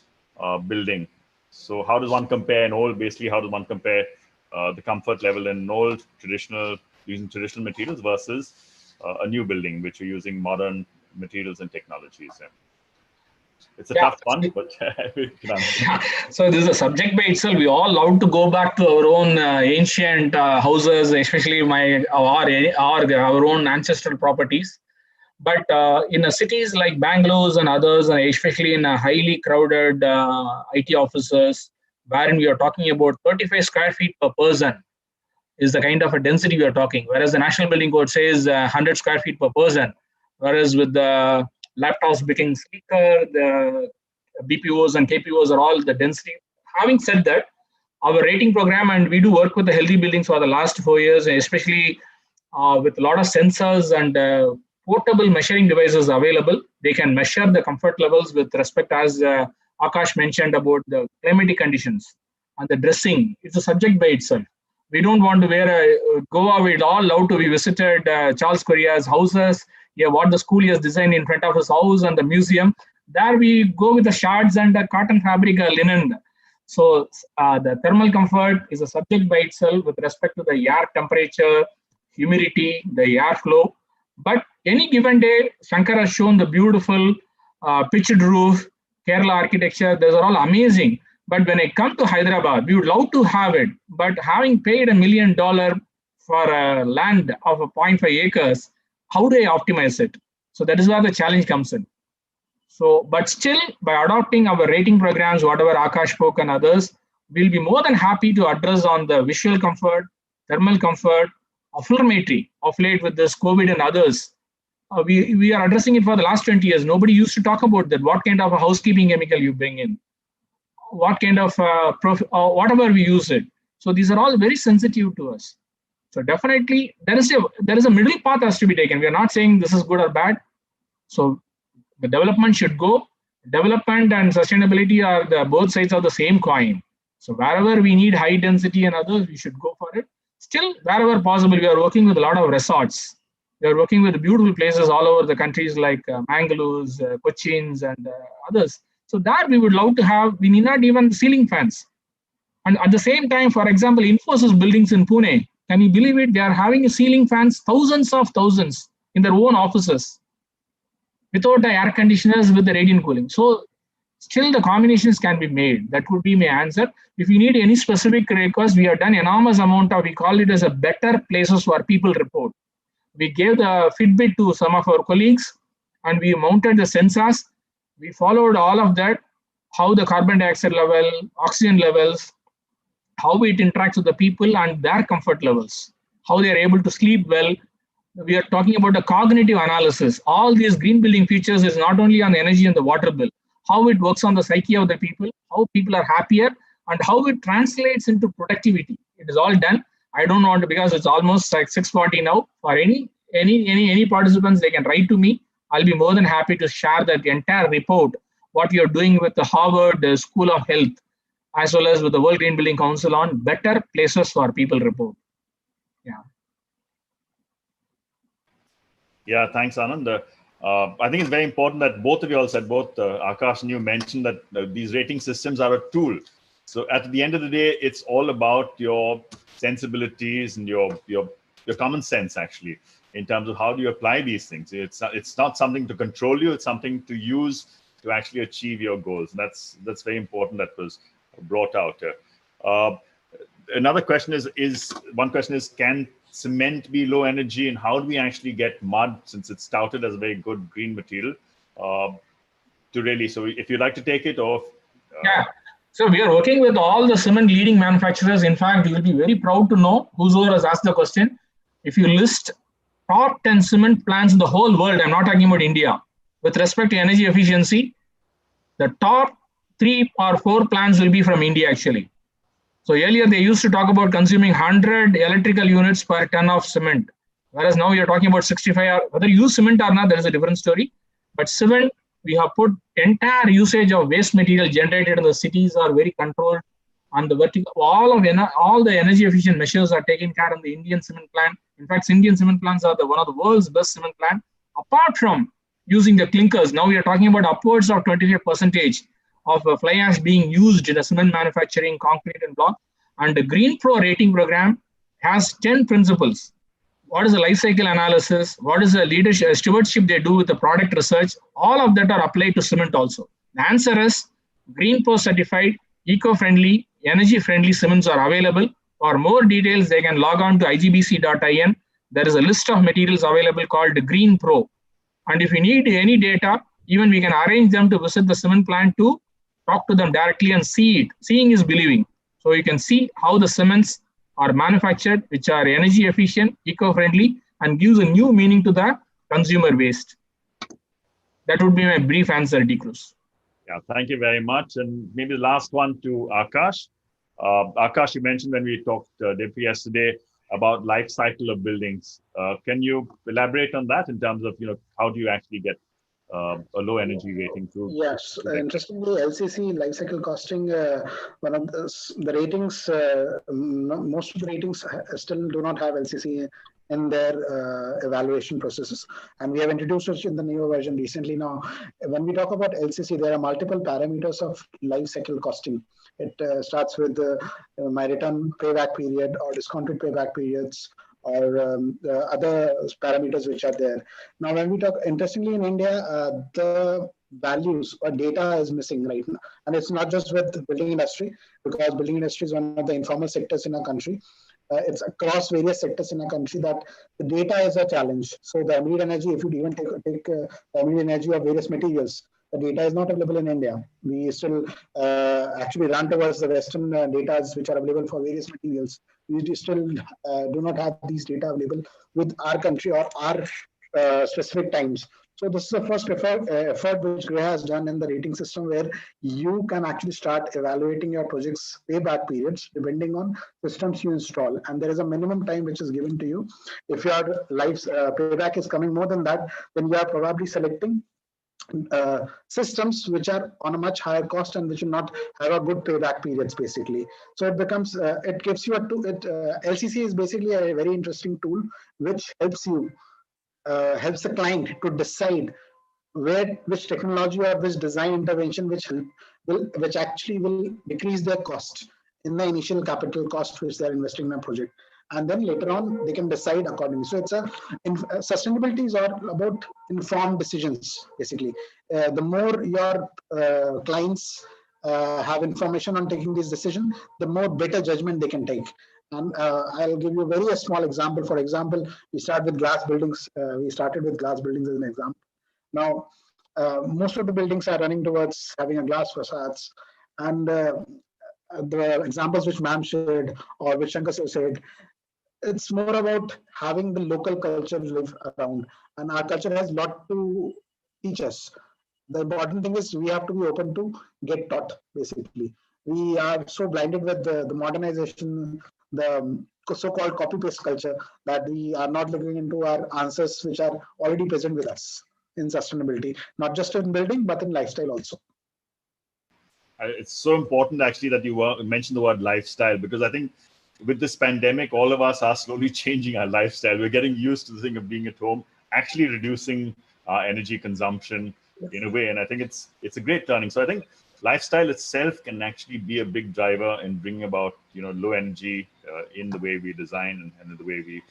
building. So how does one compare an old, basically how does one compare the comfort level in an old using traditional materials versus a new building, which are using modern materials and technologies? Yeah. It's a tough one, but so this is a subject by itself. We all love to go back to our own ancient houses, especially our own ancestral properties. But in cities like Bangalore and others, and especially in highly crowded IT offices, wherein we are talking about 35 square feet per person is the kind of a density we are talking. Whereas the National Building Code says 100 square feet per person. Whereas with the laptops becoming sleeker, the BPOs and KPOs are all the density. Having said that, our rating program, and we do work with the healthy buildings for the last 4 years, especially with a lot of sensors and portable measuring devices available. They can measure the comfort levels with respect, as Akash mentioned, about the climatic conditions and the dressing. It's a subject by itself. We don't want to go we'd all love to be visited Charles Correa's houses, what the school he has designed in front of his house and the museum. There we go with the shards and the cotton fabric, linen. So the thermal comfort is a subject by itself with respect to the air temperature, humidity, the airflow. But any given day, Shankar has shown the beautiful pitched roof, Kerala architecture. Those are all amazing. But when I come to Hyderabad, we would love to have it. But having paid $1 million for a land of 0.5 acres, how do I optimize it? So that is where the challenge comes in. So, but still, by adopting our rating programs, whatever Akash spoke and others, we'll be more than happy to address on the visual comfort, thermal comfort, affirmatory of late with this COVID and others. We are addressing it for the last 20 years. Nobody used to talk about that. What kind of a housekeeping chemical you bring in? What kind of, whatever we use it. So these are all very sensitive to us. So definitely, there is a middle path has to be taken. We are not saying this is good or bad. So the development should go. Development and sustainability are the both sides of the same coin. So wherever we need high density and others, we should go for it. Still, wherever possible, we are working with a lot of resorts. We are working with beautiful places all over the countries like Mangaluru's, Cochin's, and others. So that we would love to have. We need not even ceiling fans. And at the same time, for example, Infosys buildings in Pune, can you believe it? They are having ceiling fans, thousands of thousands in their own offices, without the air conditioners, with the radiant cooling. So still the combinations can be made. That would be my answer. If you need any specific request, we have done enormous amount of, we call it as a better places for people report. We gave the Fitbit to some of our colleagues and we mounted the sensors. We followed all of that, how the carbon dioxide level, oxygen levels, how it interacts with the people and their comfort levels, how they are able to sleep well. We are talking about the cognitive analysis. All these green building features is not only on the energy and the water bill, how it works on the psyche of the people, how people are happier, and how it translates into productivity. It is all done. I don't want to, because it's almost like 6:40 now. For any participants, they can write to me. I'll be more than happy to share that entire report, what you're doing with the Harvard School of Health, as well as with the World Green Building Council on better places for people report. Yeah. Yeah, thanks, Anand. I think it's very important that both of you all said, both Akash and you mentioned that these rating systems are a tool. So at the end of the day, it's all about your sensibilities and your common sense, actually, in terms of how do you apply these things. It's not something to control you, it's something to use to actually achieve your goals. And that's very important that was brought out here. Another question one question is, can cement be low energy, and how do we actually get mud, since it's touted as a very good green material, to really, so if you'd like to take it off. Yeah, so we are working with all the cement leading manufacturers. In fact, you will be very proud to know, whosoever has asked the question, if you list top 10 cement plants in the whole world, I'm not talking about India, with respect to energy efficiency, the top 3 or 4 plants will be from India actually. So earlier they used to talk about consuming 100 electrical units per ton of cement, whereas now you're talking about 65. Whether you use cement or not, that is a different story. But cement, we have put entire usage of waste material generated in the cities are very controlled, and the vertical, all the energy efficient measures are taken care in the Indian cement plant. In fact, Indian cement plants are one of the world's best cement plant. Apart from using the clinkers, now we are talking about upwards of 25% of fly ash being used in a cement manufacturing, concrete and block. And the Green Pro rating program has 10 principles. What is the life cycle analysis? What is the leadership, stewardship they do with the product research? All of that are applied to cement also. The answer is Green Pro certified, eco-friendly, energy-friendly cements are available. For more details, they can log on to igbc.in. There is a list of materials available called Green Pro. And if you need any data, even we can arrange them to visit the cement plant to talk to them directly and see it. Seeing is believing. So you can see how the cements are manufactured, which are energy efficient, eco-friendly, and gives a new meaning to the consumer waste. That would be my brief answer, D. Cruz. Yeah, thank you very much. And maybe the last one to Akash. Akash, you mentioned when we talked yesterday about life cycle of buildings. Can you elaborate on that in terms of, how do you actually get a low energy rating to? Yes, interestingly, LCC life cycle costing, one of the ratings, most of the ratings still do not have LCC in their evaluation processes, and we have introduced it in the newer version recently. Now, when we talk about LCC, there are multiple parameters of life cycle costing. It starts with my return payback period or discounted payback periods, or the other parameters which are there. Now, when we talk, interestingly, in India, the values or data is missing right now. And it's not just with the building industry, because building industry is one of the informal sectors in our country. It's across various sectors in our country that the data is a challenge. So the immediate energy, if you even take the immediate energy of various materials, the data is not available in India. We still actually run towards the Western data which are available for various materials. We still do not have these data available with our country or our specific times. So this is the first effort which Griha has done in the rating system, where you can actually start evaluating your project's payback periods depending on systems you install. And there is a minimum time which is given to you. If your life's payback is coming more than that, then you are probably selecting systems which are on a much higher cost and which will not have a good payback periods, basically. So it becomes, it gives you LCC is basically a very interesting tool which helps you, helps the client to decide which technology or which design intervention which actually will decrease their cost in the initial capital cost which they're investing in a project, and then later on they can decide accordingly. So it's sustainability is all about informed decisions, basically. The more your clients have information on taking this decision, the more better judgment they can take. And I'll give you a very small example. For example, we start with glass buildings. We started with glass buildings as an example. Now, most of the buildings are running towards having a glass facades, and the examples which ma'am shared or which Shankar sir said, it's more about having the local culture live around, and our culture has a lot to teach us. The important thing is we have to be open to get taught, basically. We are so blinded with the modernization, the so-called copy-paste culture, that we are not looking into our answers which are already present with us in sustainability, not just in building, but in lifestyle also. It's so important actually that you mentioned the word lifestyle, because I think with this pandemic, all of us are slowly changing our lifestyle. We're getting used to the thing of being at home, actually reducing our energy consumption in a way. And I think it's a great turning. So I think lifestyle itself can actually be a big driver in bringing about, low energy in the way we design and in the way we,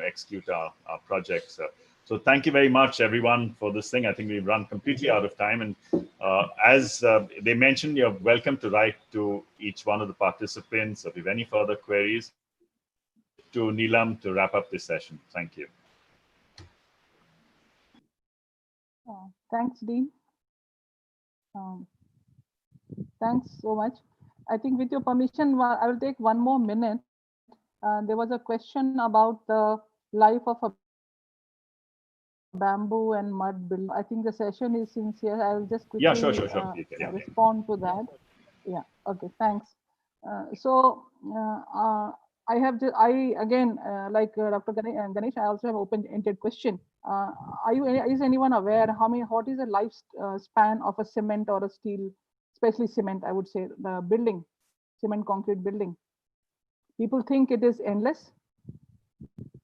execute our projects. So thank you very much, everyone, for this thing. I think we've run completely out of time. And as they mentioned, you're welcome to write to each one of the participants if you have any further queries to Neelam to wrap up this session. Thank you. Thanks, Dean. Thanks so much. I think with your permission, I will take one more minute. There was a question about the life of a bamboo and mud building. I think the session is sincere. I will just quickly respond to that. Yeah. Okay. Thanks. I have again, like Dr. Ganesh, I also have open-ended question. Is anyone aware what is the life span of a cement or a steel, especially cement? I would say the building, cement concrete building. People think it is endless.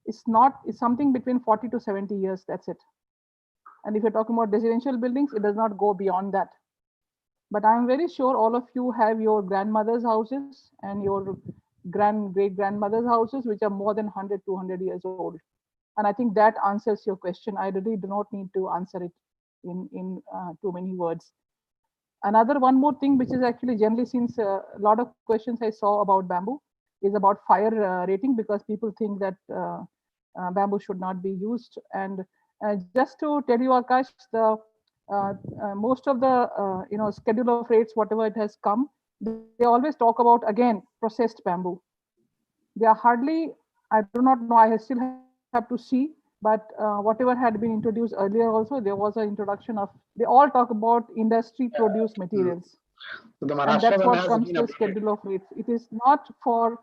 It's not. It's something between 40 to 70 years. That's it. And if you're talking about residential buildings, it does not go beyond that. But I'm very sure all of you have your grandmother's houses and your great-grandmother's houses, which are more than 100, 200 years old. And I think that answers your question. I really do not need to answer it in too many words. One more thing, which is actually generally, since a lot of questions I saw about bamboo, is about fire rating, because people think that bamboo should not be used. And just to tell you, Akash, the most of the schedule of rates, whatever it has come, they always talk about, again, processed bamboo. They are hardly, I do not know, I still have to see But whatever had been introduced earlier also, there was an introduction of, they all talk about industry produced materials. So the And Maharashtra that's one what has comes been to updated. schedule of rates. It is not for,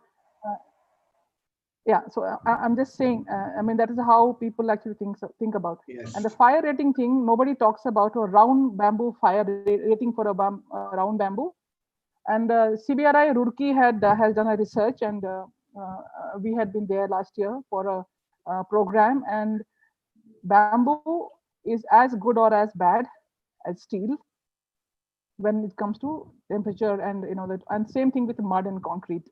yeah, so I'm just saying, I mean, that is how people actually think about. Yes. And the fire rating thing, nobody talks about a round bamboo fire rating for a round bamboo. And CBRI Roorkee has done a research, and we had been there last year for a program, and bamboo is as good or as bad as steel when it comes to temperature, and that, and same thing with mud and concrete.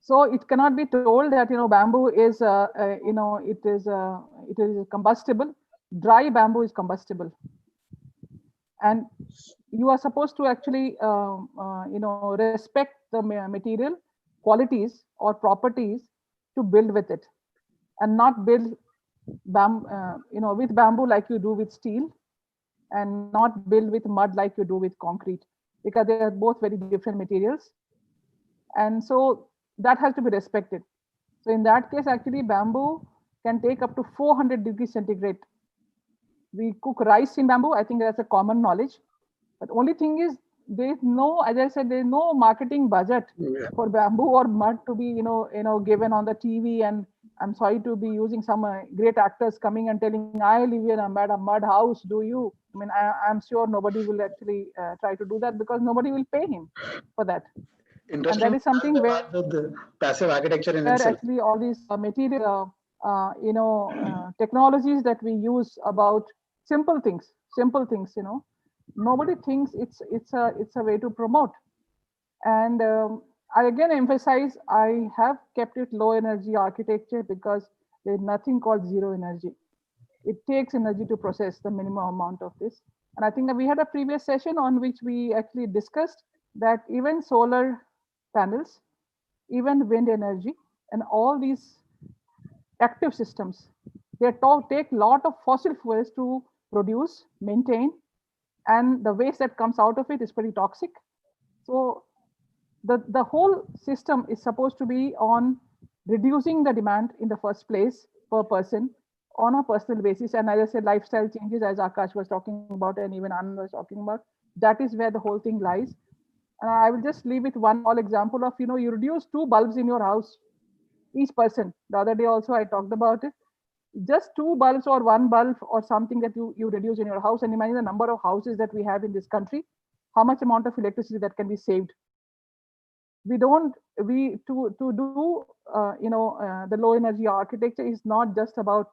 So it cannot be told that bamboo is it is combustible. Dry bamboo is combustible, and you are supposed to actually respect the material qualities or properties to build with it, and not build with bamboo like you do with steel, and not build with mud like you do with concrete, because they are both very different materials. And so that has to be respected. So in that case, actually bamboo can take up to 400 degrees centigrade. We cook rice in bamboo. I think that's a common knowledge. But only thing is, there's no, as I said, there's no marketing budget for bamboo or mud to be, given on the TV. And I'm sorry to be using some great actors coming and telling, I live in a mud house. Do you? I mean, I'm sure nobody will actually try to do that, because nobody will pay him for that. And that is something where the passive architecture in itself. actually all these material, technologies that we use about simple things, nobody thinks it's a way to promote. And I again emphasize, I have kept it low energy architecture because there's nothing called zero energy. It takes energy to process the minimum amount of this. And I think that we had a previous session on which we actually discussed that even solar panels, even wind energy, and all these active systems, they take a lot of fossil fuels to produce, maintain, and the waste that comes out of it is pretty toxic. So the whole system is supposed to be on reducing the demand in the first place per person on a personal basis. And as I said, lifestyle changes, as Akash was talking about, and even Anand was talking about, that is where the whole thing lies. And I will just leave with one small example of, you reduce 2 bulbs in your house, each person. The other day also I talked about it. Just 2 bulbs or 1 bulb or something that you reduce in your house, and imagine the number of houses that we have in this country, how much amount of electricity that can be saved. We don't, we to do, the low energy architecture is not just about,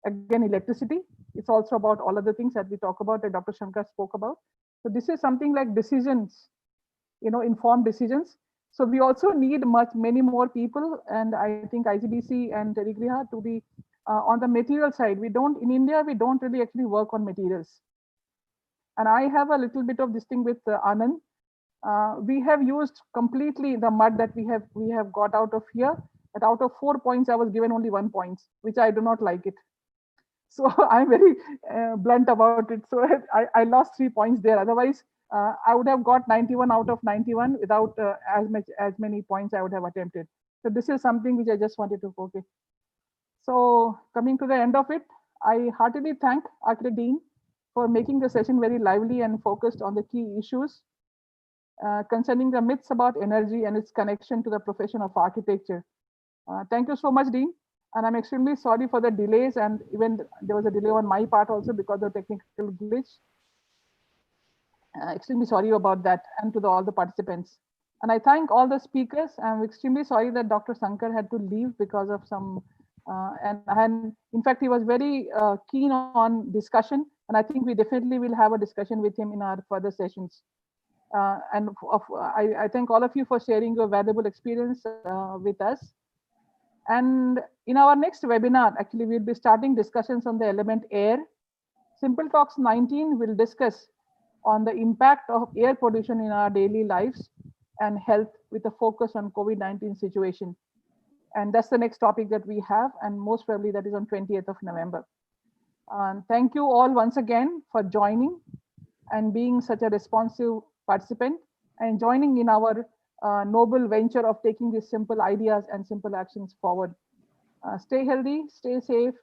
again, electricity. It's also about all other things that we talk about, that Dr. Shankar spoke about. So this is something like decisions, informed decisions. So we also need many more people, and I think IGBC and Terigriha to be on the material side. We don't, in India, we don't really actually work on materials. And I have a little bit of this thing with Anand. We have used completely the mud that we have got out of here. But out of 4 points, I was given only 1 point, which I do not like it. So I'm very blunt about it. So I lost 3 points there. Otherwise, I would have got 91 out of 91 without as many points I would have attempted. So this is something which I just wanted to focus. So coming to the end of it, I heartily thank Architect Dean for making the session very lively and focused on the key issues concerning the myths about energy and its connection to the profession of architecture. Thank you so much, Dean. And I'm extremely sorry for the delays, and even there was a delay on my part also because of technical glitch. Extremely sorry about that, and to all the participants. And I thank all the speakers. I'm extremely sorry that Dr. Shankar had to leave because of some, and in fact, he was very keen on discussion. And I think we definitely will have a discussion with him in our further sessions. I thank all of you for sharing your valuable experience with us. And in our next webinar, actually, we'll be starting discussions on the element air. Simple Talks 19 will discuss on the impact of air pollution in our daily lives and health, with a focus on COVID-19 situation. And that's the next topic that we have, and most probably that is on 20th of November. Thank you all once again for joining and being such a responsive participant and joining in our noble venture of taking these simple ideas and simple actions forward. Stay healthy, stay safe,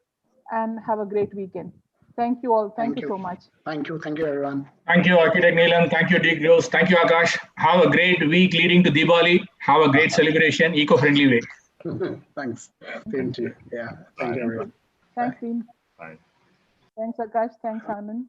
and have a great weekend. Thank you all. Thank you so much. Thank you. Thank you, everyone. Thank you, Architect Neelam. Thank you, Dick Gross. Thank you, Akash. Have a great week leading to Diwali. Have a great celebration, eco-friendly way. Thanks. Same to you. Yeah. Thank you, everyone. Thanks, Dean. Bye. Thanks, Akash. Thanks, Anand.